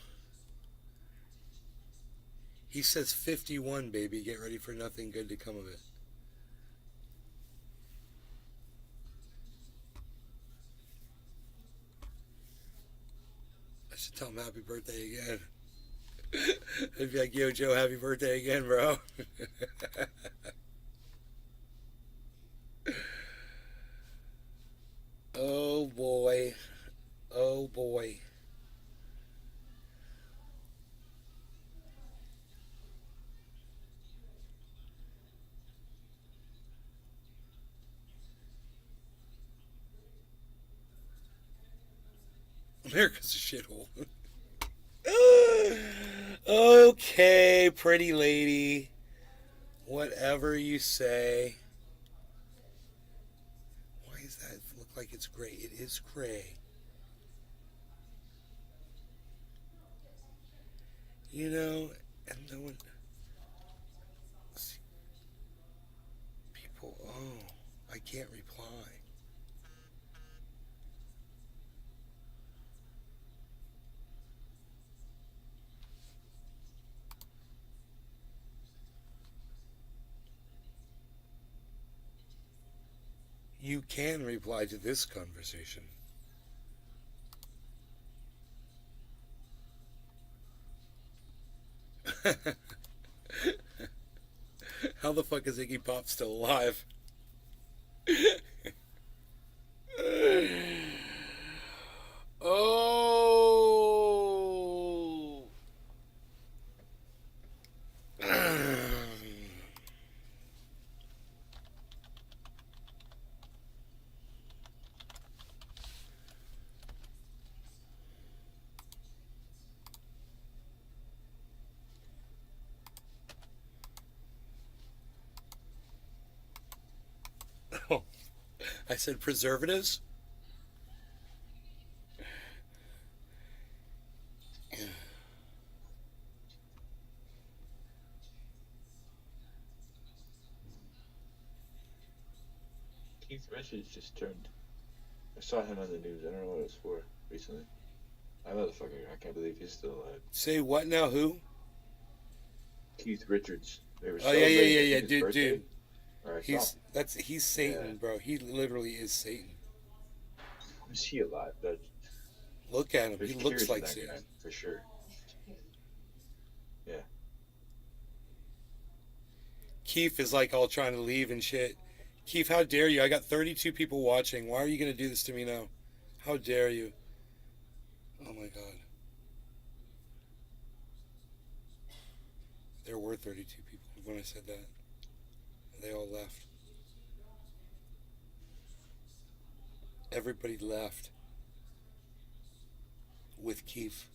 He says 51, baby. Get ready for nothing good to come of it. I said tell him happy birthday again. I'd be like, yo, Joe, happy birthday again, bro. Oh, boy. Oh, boy. America's a shithole. Okay, pretty lady. Whatever you say. Why does that look like it's gray? It is gray. You know, and no one... People, oh, I can't reply. You can reply to this conversation. How the fuck is Iggy Pop still alive? Oh. Oh, I said preservatives? Keith Richards just turned. I saw him on the news. I don't know what it was for recently. That motherfucker, I can't believe he's still alive. Say what now? Who? Keith Richards. They were Oh yeah, yeah, yeah, yeah, his dude, birthday. dude. Or I saw him. He's Satan, Yeah. bro. He literally is Satan. Is he alive? That, Look at him. there's He looks tears in like that Satan. guy, for sure. Yeah. Keith is like all trying to leave and shit. Keith, how dare you? I got 32 people watching. Why are you going to do this to me now? How dare you? Oh my god. There were 32 people when I said that. They all left. Everybody left. With Keith.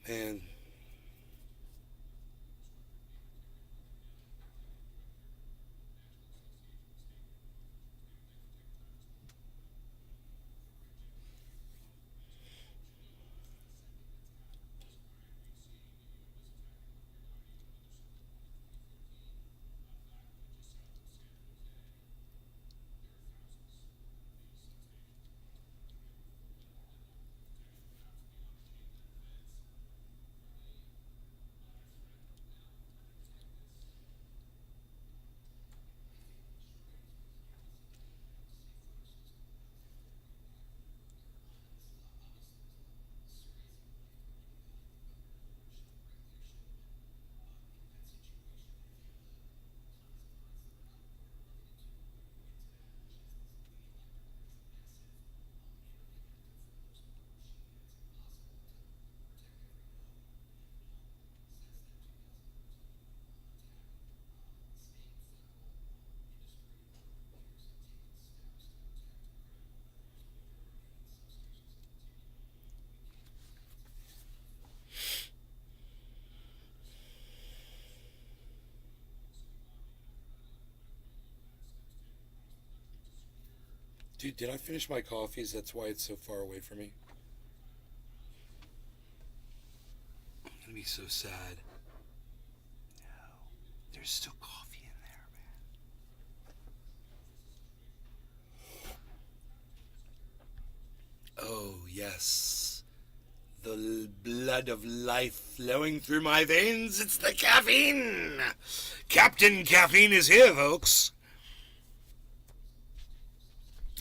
Man. Dude, did I finish my coffees? That's why it's so far away from me. I'm gonna be so sad. No, there's still coffee in there, man. Oh, yes. The blood of life flowing through my veins. It's the caffeine. Captain Caffeine is here, folks.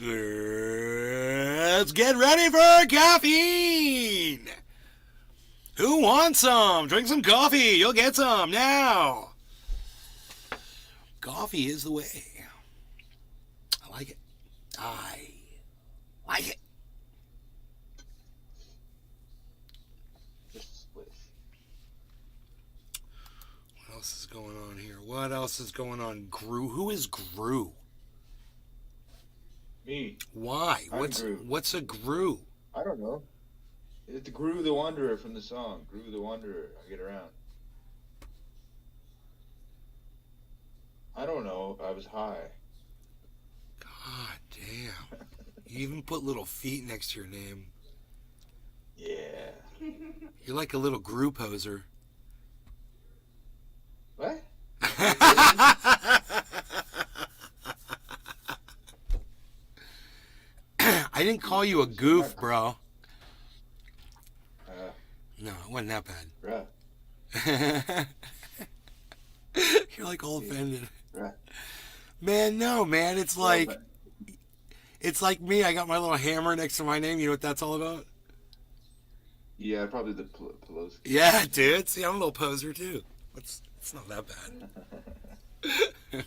Let's get ready for caffeine. Who wants some? Drink some coffee. You'll get some now. Coffee is the way. I like it. I like it. Just split. What else is going on here? What else is going on? Gru? Who is Gru? Me. Why? I'm Gru. What's a Gru? I don't know. It's Gru the Wanderer from the song. Gru the Wanderer. I get around. I don't know. I was high. God damn. You even put little feet next to your name. Yeah. You're like a little Gru poser. What? I didn't call you a goof, bro. Uh, No, it wasn't that bruh. bad. You're like all offended. Bruh. Man, no, man. It's like me. I got my little hammer next to my name. You know what that's all about? Yeah, probably the Pelosi. Yeah, dude. See, I'm a little poser too. It's not that bad.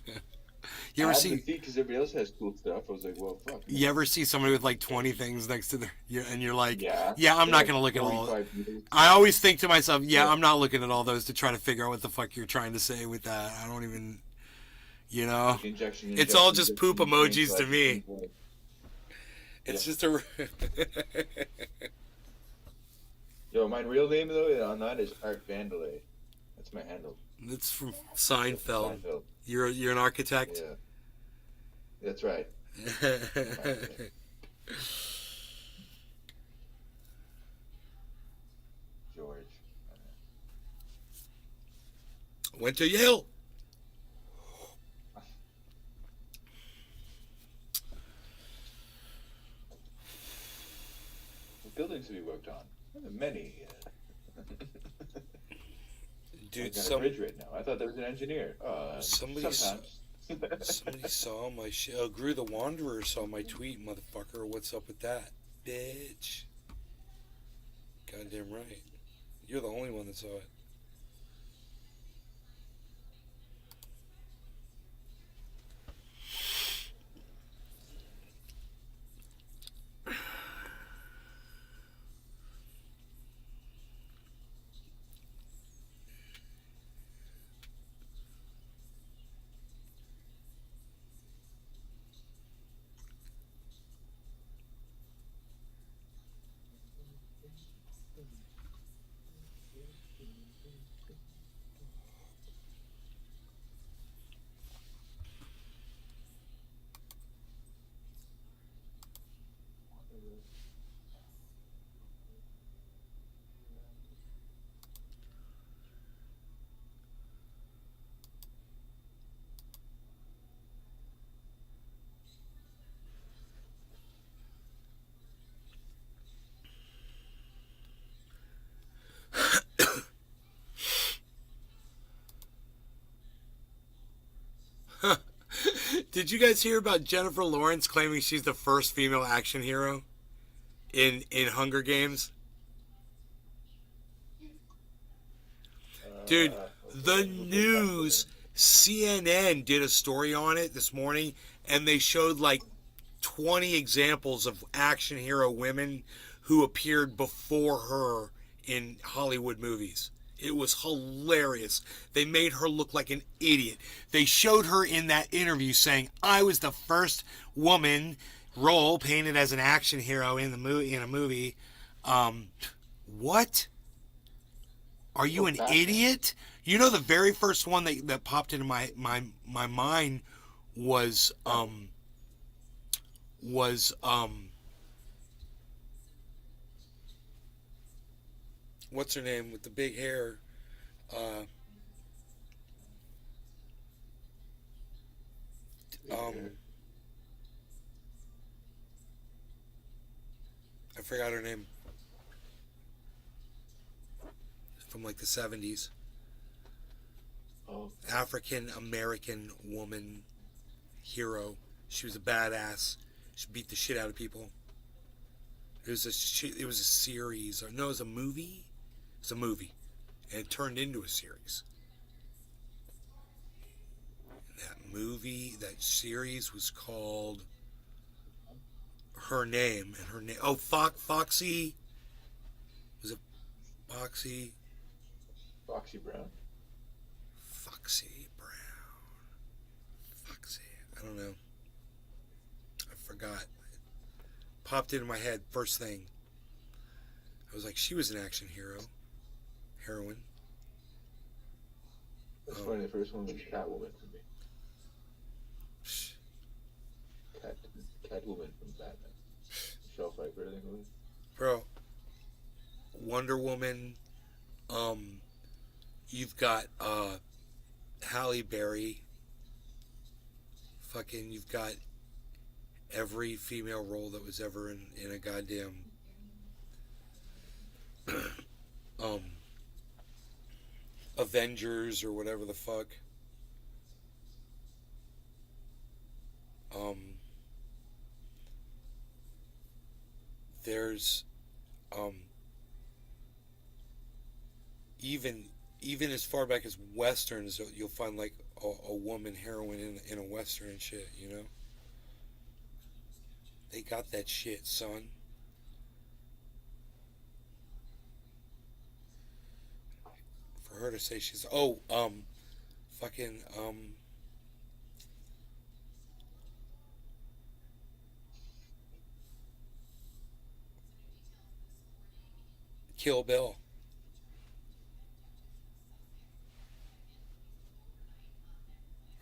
You ever see? Because everybody else has cool stuff. I was like, well, fuck. You ever see somebody with like 20 things next to their, and you're like, Yeah. I'm not gonna look at all. 45 meters. I always think to myself, I'm not looking at all those to try to figure out what the fuck you're trying to say with that. I don't even, Injection, It's all just injection, poop emojis to me. injection. It's just a. Yo, my real name though on that is Art Vandelay. That's my handle. It's from Seinfeld. Seinfeld. You're an architect. Yeah. That's right. George. Went to Yale. The buildings to be worked on. Many. Dude, I got a bridge right now. I thought there was an engineer. Somebody Sometimes. somebody saw my shit. Oh, Gru the Wanderer saw my tweet, motherfucker. What's up with that, bitch? Goddamn right. You're the only one that saw it. Did you guys hear about Jennifer Lawrence claiming she's the first female action hero in Hunger Games? Dude, the news, CNN did a story on it this morning, and they showed like 20 examples of action hero women who appeared before her in Hollywood movies. It was hilarious. They made her look like an idiot. They showed her in that interview saying, "I was the first woman role painted as an action hero in a movie." What? Are you an idiot? You know, the very first one that popped into my mind was what's her name with the big hair? I forgot her name. From like the 70s. Oh, African American woman hero. She was a badass. She beat the shit out of people. It was a series, or no, it was a movie. It's a movie, and it turned into a series. That series was called Her Name, and her name. Oh, Foxy. Was it Foxy? Foxy Brown. Foxy Brown. Foxy. I don't know. I forgot. Popped into my head first thing. I was like, she was an action heroine. That's funny. The first one was Catwoman for me. Catwoman from Batman. Michelle Pfeiffer, I think it was. Bro, Wonder Woman. You've got Halle Berry. Fucking, you've got every female role that was ever in a goddamn Avengers or whatever the fuck. There's even as far back as westerns, you'll find like a woman heroine in a western and shit, you know. They got that shit, son. For her to say she's fucking Kill Bill.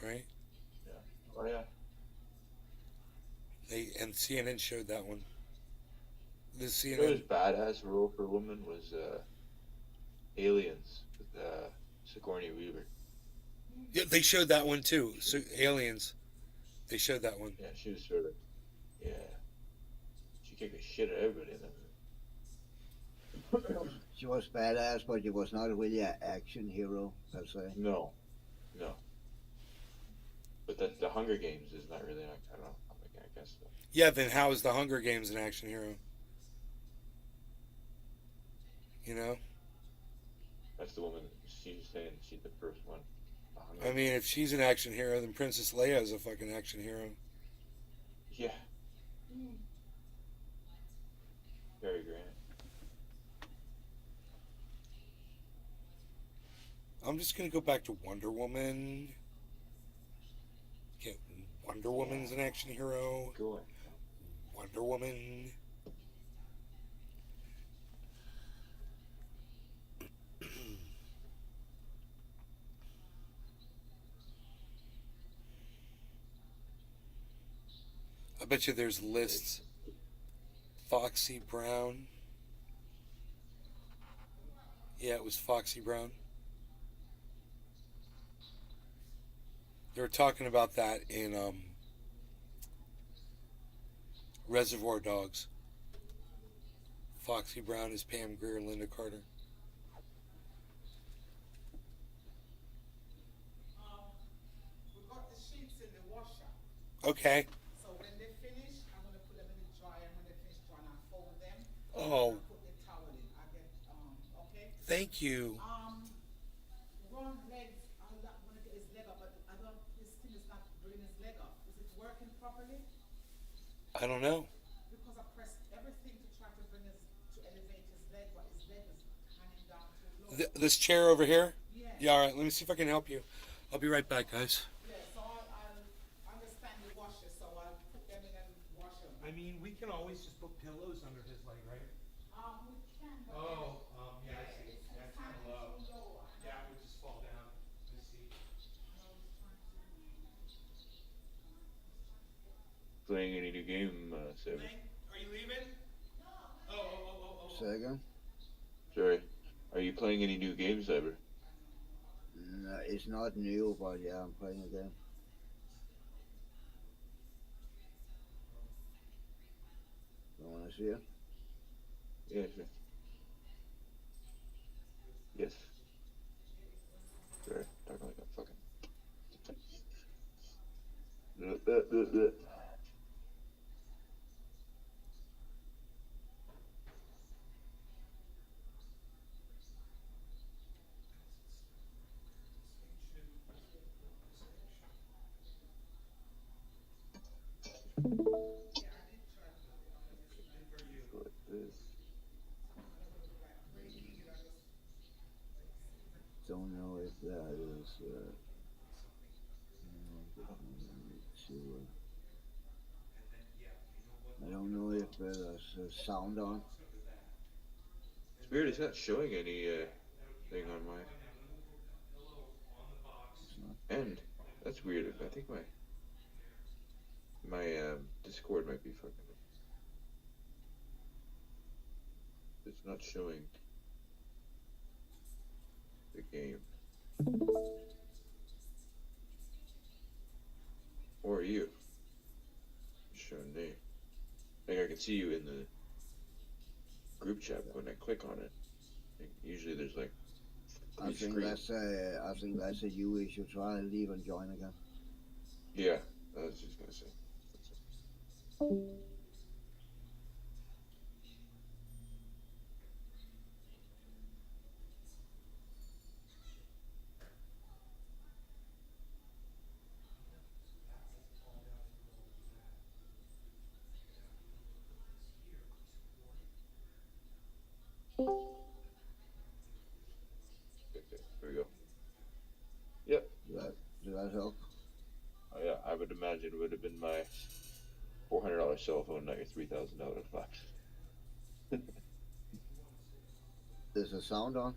Right? Yeah. Oh yeah. And CNN showed that one. The You know, CNN. his badass role for a woman was Aliens with Sigourney Weaver. Yeah, they showed that one too. So Aliens. They showed that one. Yeah, she was sort of. Yeah. She kicked the shit out of everybody in that movie. She was badass, but she was not really an action hero per se. No. But the Hunger Games is not really. I don't know. I guess. So. Yeah, then how is the Hunger Games an action hero? You know? That's the woman. She's saying she's the first one. I mean, if she's an action hero, then Princess Leia is a fucking action hero. Yeah. Very grand. I'm just gonna go back to Wonder Woman. Okay, Wonder Woman's an action hero. Go on. Wonder Woman. I bet you there's lists. Foxy Brown. Yeah, it was Foxy Brown. They were talking about that in Reservoir Dogs. Foxy Brown is Pam Grier, Linda Carter. We got the sheets in the washer. Okay. So when they finish, I'm going to put them in the dryer. And when they finish drying, I'll fold them. Oh. I'll put the towel in. I get, okay? Thank you. Ron legs, I want to get his leg up, but I don't, this thing is not bringing his leg up. Is it working properly? I don't know. Because I pressed everything to try to bring his, to elevate his leg, but his leg is hanging down too low. This chair over here? Yeah. Yeah, all right. Let me see if I can help you. I'll be right back, guys. Yeah, so I'll understand the washer, so I'll put them in and wash them. I mean, we can always just put pillows under his leg, right? We can, but Yeah, I see. Yeah, it's kind of low. Yeah, it would just fall down. I see. Playing any new game, Seven? Are you leaving? Oh. Second? Sorry. Are you playing any new games, Cyber? No, it's not new, but yeah, I'm playing again. You wanna see it? Yeah, sure. Yes. Sorry, talking like a fucking. Like this. Don't know if that is I don't know if there's sound on. It's weird. It's not showing any thing on my end. That's weird. I think my Discord might be fucking. It's not showing the game. Or you. It's showing me. Like I can see you in the group chat when I click on it. Like, usually there's like I think that's a you issue. Try and leave and join again. Yeah, I was just gonna say. Okay, here we go. Yep. Did that help? Oh yeah, I would imagine it would have been my $400 cell phone, not your $3,000 box. Is the sound on?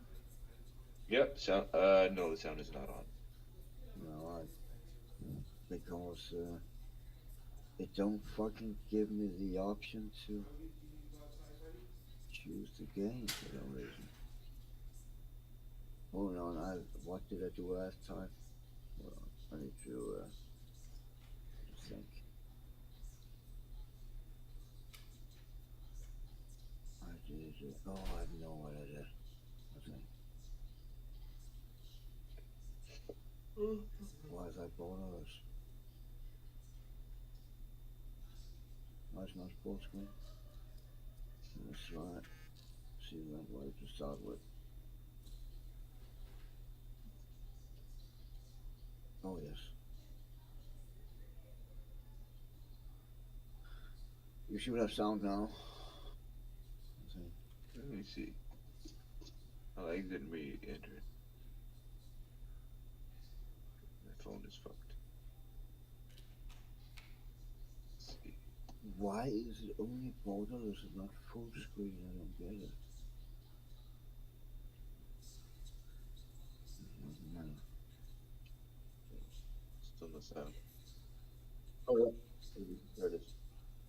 Yep. Sound. No, the sound is not on. No, because it don't fucking give me the option to choose the game for some reason. Hold on, what did I do last time? Hold on, I need to think. I did. I know what I did. I think. Why is I bought all this? Why's my sports screen? Let's try it. See what to start with. Oh yes. You should have sound now. Let me see. I'll exit and re-enter it. My phone is fucked. Let's see. Why is it only borderless and not full screen? I don't get it. Still no sound. Oh yeah. There it is.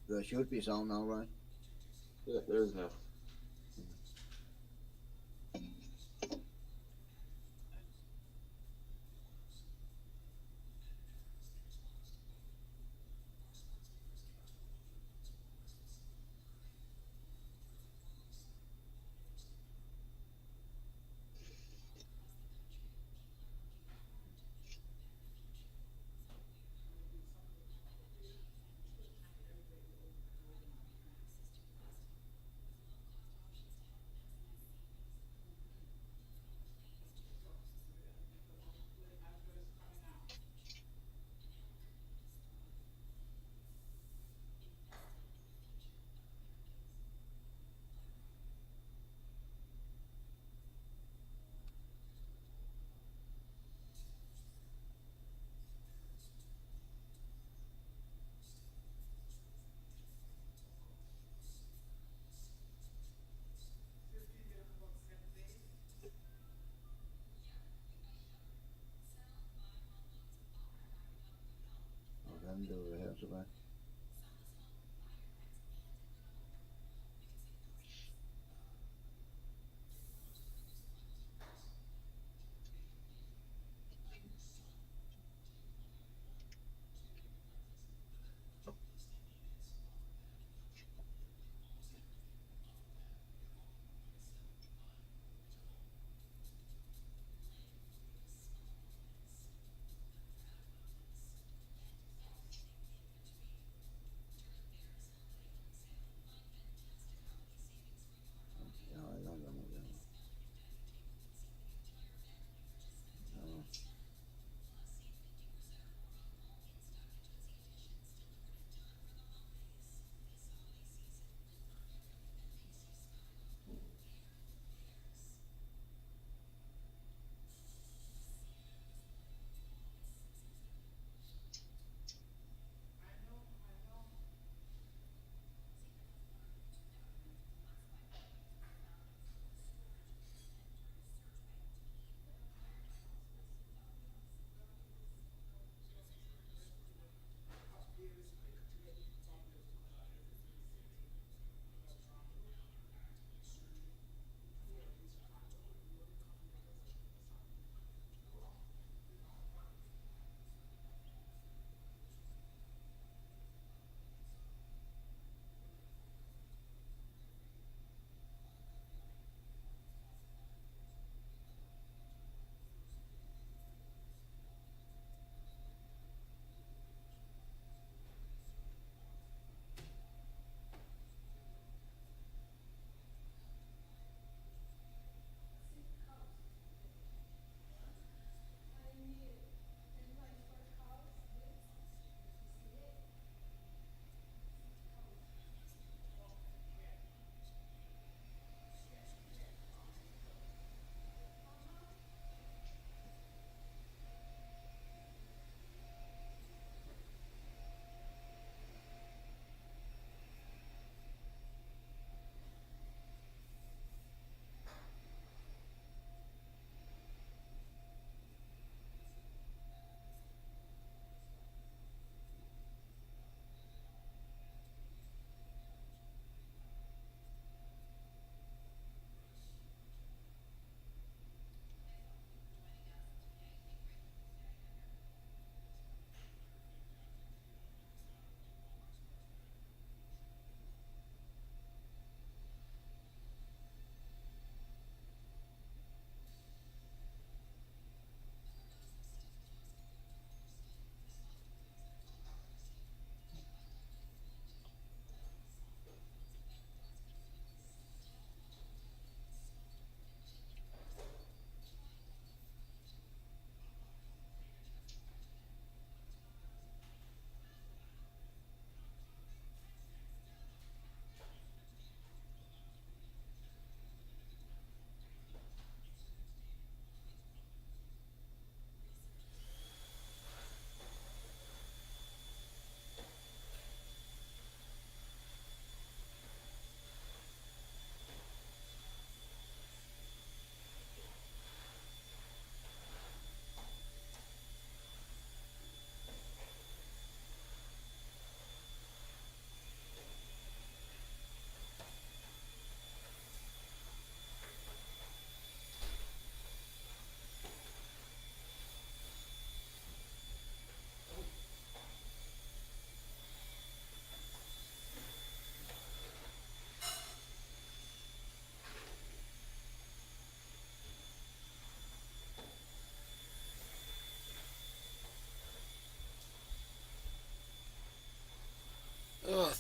There should be sound now, right? Yeah, there is now.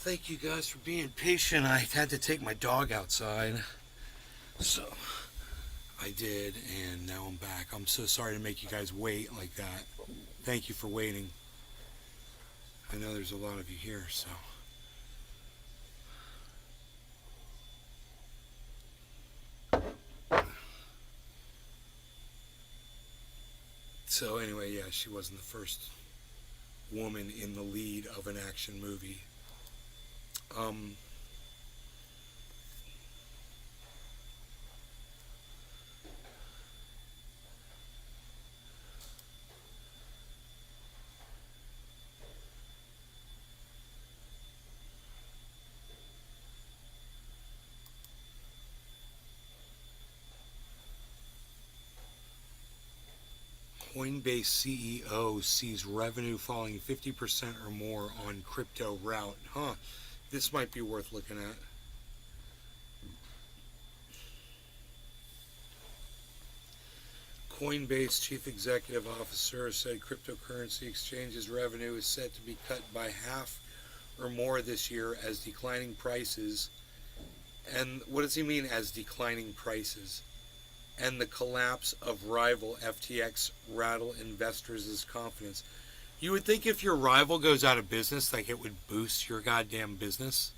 thank you guys for being patient. I had to take my dog outside. So, I did, and now I'm back. I'm so sorry to make you guys wait like that. Thank you for waiting. I know there's a lot of you here, so. So anyway, yeah, she wasn't the first woman in the lead of an action movie. Coinbase CEO sees revenue falling 50% or more on crypto rout. Huh. This might be worth looking at. Coinbase chief executive officer said cryptocurrency exchanges revenue is set to be cut by half or more this year as declining prices. And what does he mean as declining prices? And the collapse of rival FTX rattle investors' confidence. You would think if your rival goes out of business, like it would boost your goddamn business.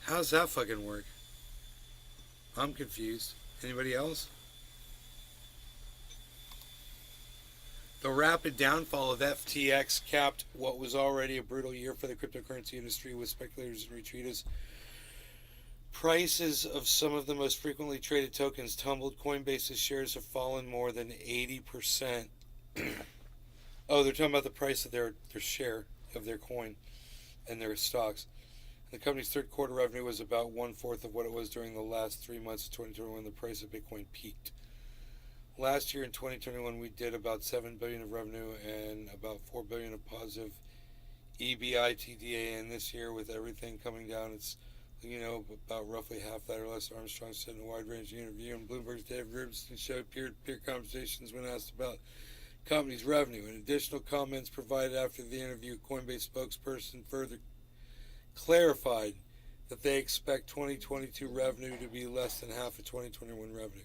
How does that fucking work? I'm confused. Anybody else? The rapid downfall of FTX capped what was already a brutal year for the cryptocurrency industry, with speculators in retreat as prices of some of the most frequently traded tokens tumbled. Coinbase's shares have fallen more than 80%. Oh, they're talking about the price of their share of their coin and their stocks. The company's third quarter revenue was about 1/4 of what it was during the last 3 months of 2021 when the price of Bitcoin peaked. Last year in 2021, we did about $7 billion of revenue and about $4 billion of positive EBITDA. And this year, with everything coming down, it's about roughly half that or less. Armstrong said in a wide-ranging interview, and Bloomberg's David Rubinstein showed peer-to-peer conversations when asked about company's revenue. In additional comments provided after the interview, Coinbase spokesperson further clarified that they expect 2022 revenue to be less than half of 2021 revenue.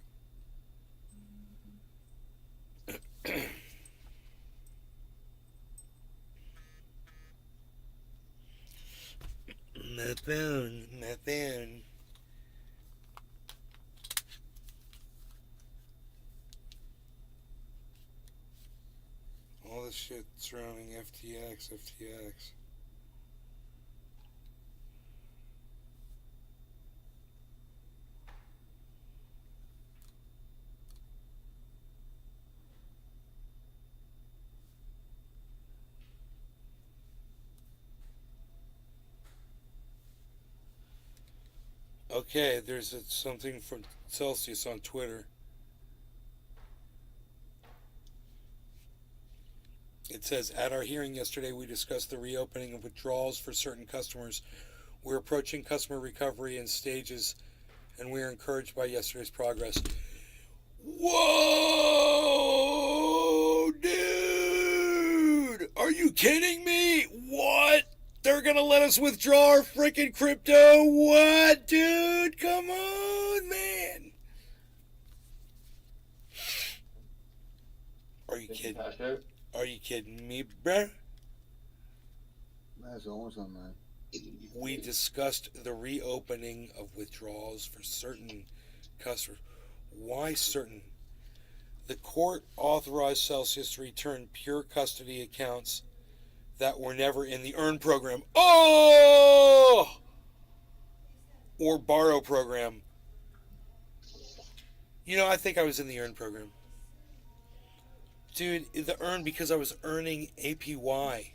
My phone. All this shit surrounding FTX. Okay, there's something from Celsius on Twitter. It says, at our hearing yesterday, we discussed the reopening of withdrawals for certain customers. We're approaching customer recovery in stages, and we are encouraged by yesterday's progress. Whoa, dude! Are you kidding me? What? They're gonna let us withdraw our freaking crypto? What, dude? Come on, man. Are you kidding? Are you kidding me, bruh? That's awesome, man. We discussed the reopening of withdrawals for certain customers. Why certain? The court authorized Celsius to return pure custody accounts that were never in the Earn program. Oh! Or Borrow program. I think I was in the Earn program. Dude, the Earn, because I was earning APY.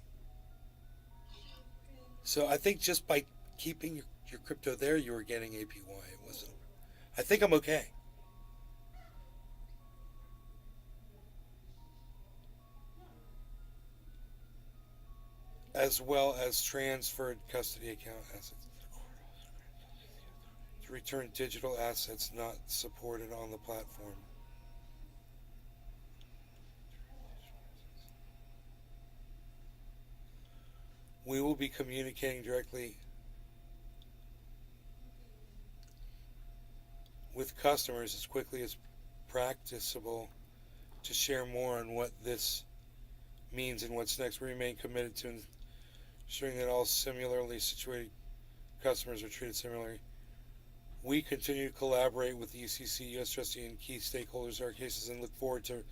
So I think just by keeping your crypto there, you were getting APY. It wasn't. I think I'm okay. As well as transferred custody account assets. To return digital assets not supported on the platform. We will be communicating directly with customers as quickly as practicable to share more on what this means and what's next. We remain committed to ensuring that all similarly situated customers are treated similarly. We continue to collaborate with the UCC, US Trustee, and key stakeholders in our cases and look forward to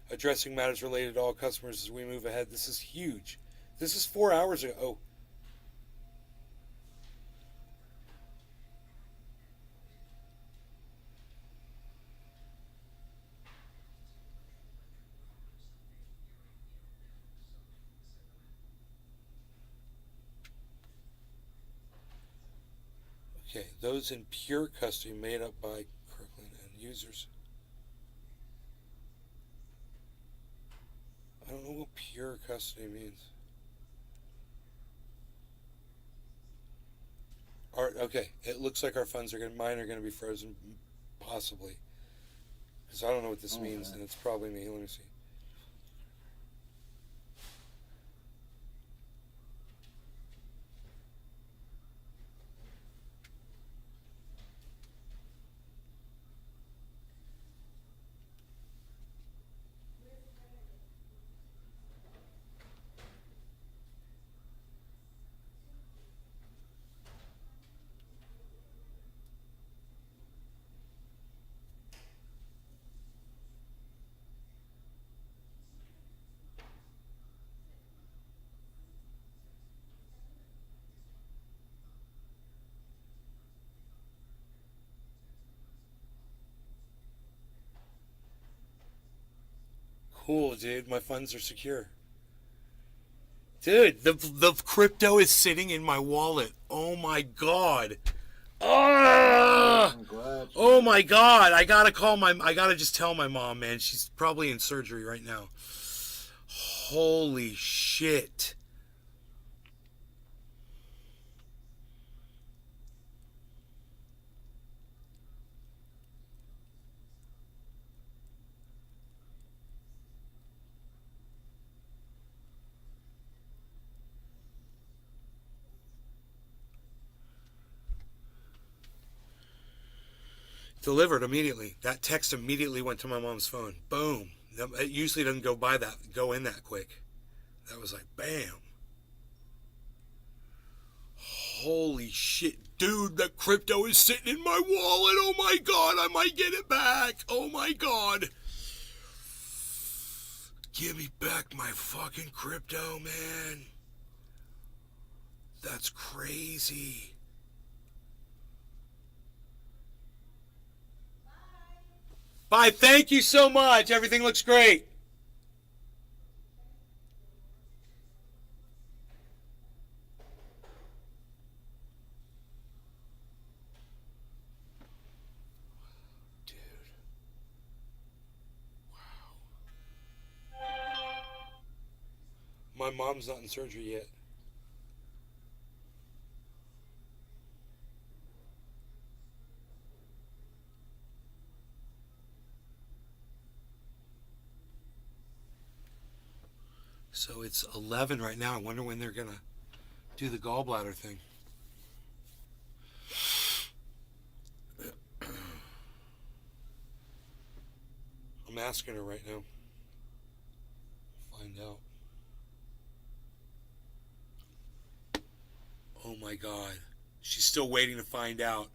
addressing matters related to all customers as we move ahead. This is huge. This is 4 hours ago. Oh. Okay, those in pure custody made up by Kirkland and users. I don't know what pure custody means. Okay, it looks like our funds mine are gonna be frozen, possibly. Because I don't know what this means, and it's probably me. Let me see. Cool, dude. My funds are secure. Dude, the crypto is sitting in my wallet. Oh my god. Oh my god. I gotta just tell my mom, man. She's probably in surgery right now. Holy shit. Delivered immediately. That text immediately went to my mom's phone. Boom. It usually doesn't go in that quick. That was like, bam. Holy shit. Dude, the crypto is sitting in my wallet. Oh my god, I might get it back. Oh my god. Give me back my fucking crypto, man. That's crazy. Bye. Thank you so much. Everything looks great. Dude. Wow. My mom's not in surgery yet. So it's 11 right now. I wonder when they're going to do the gallbladder thing. I'm asking her right now. Find out. Oh my God. She's still waiting to find out.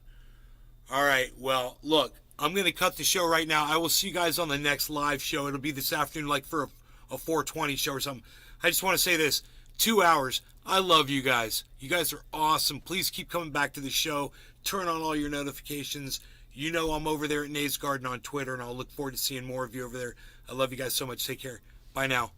All right. Well, look, I'm going to cut the show right now. I will see you guys on the next live show. It'll be this afternoon, like for a 4:20 show or something. I just want to say this. 2 hours. I love you guys. You guys are awesome. Please keep coming back to the show. Turn on all your notifications. You know I'm over there at Nays Garden on Twitter, and I'll look forward to seeing more of you over there. I love you guys so much. Take care. Bye now.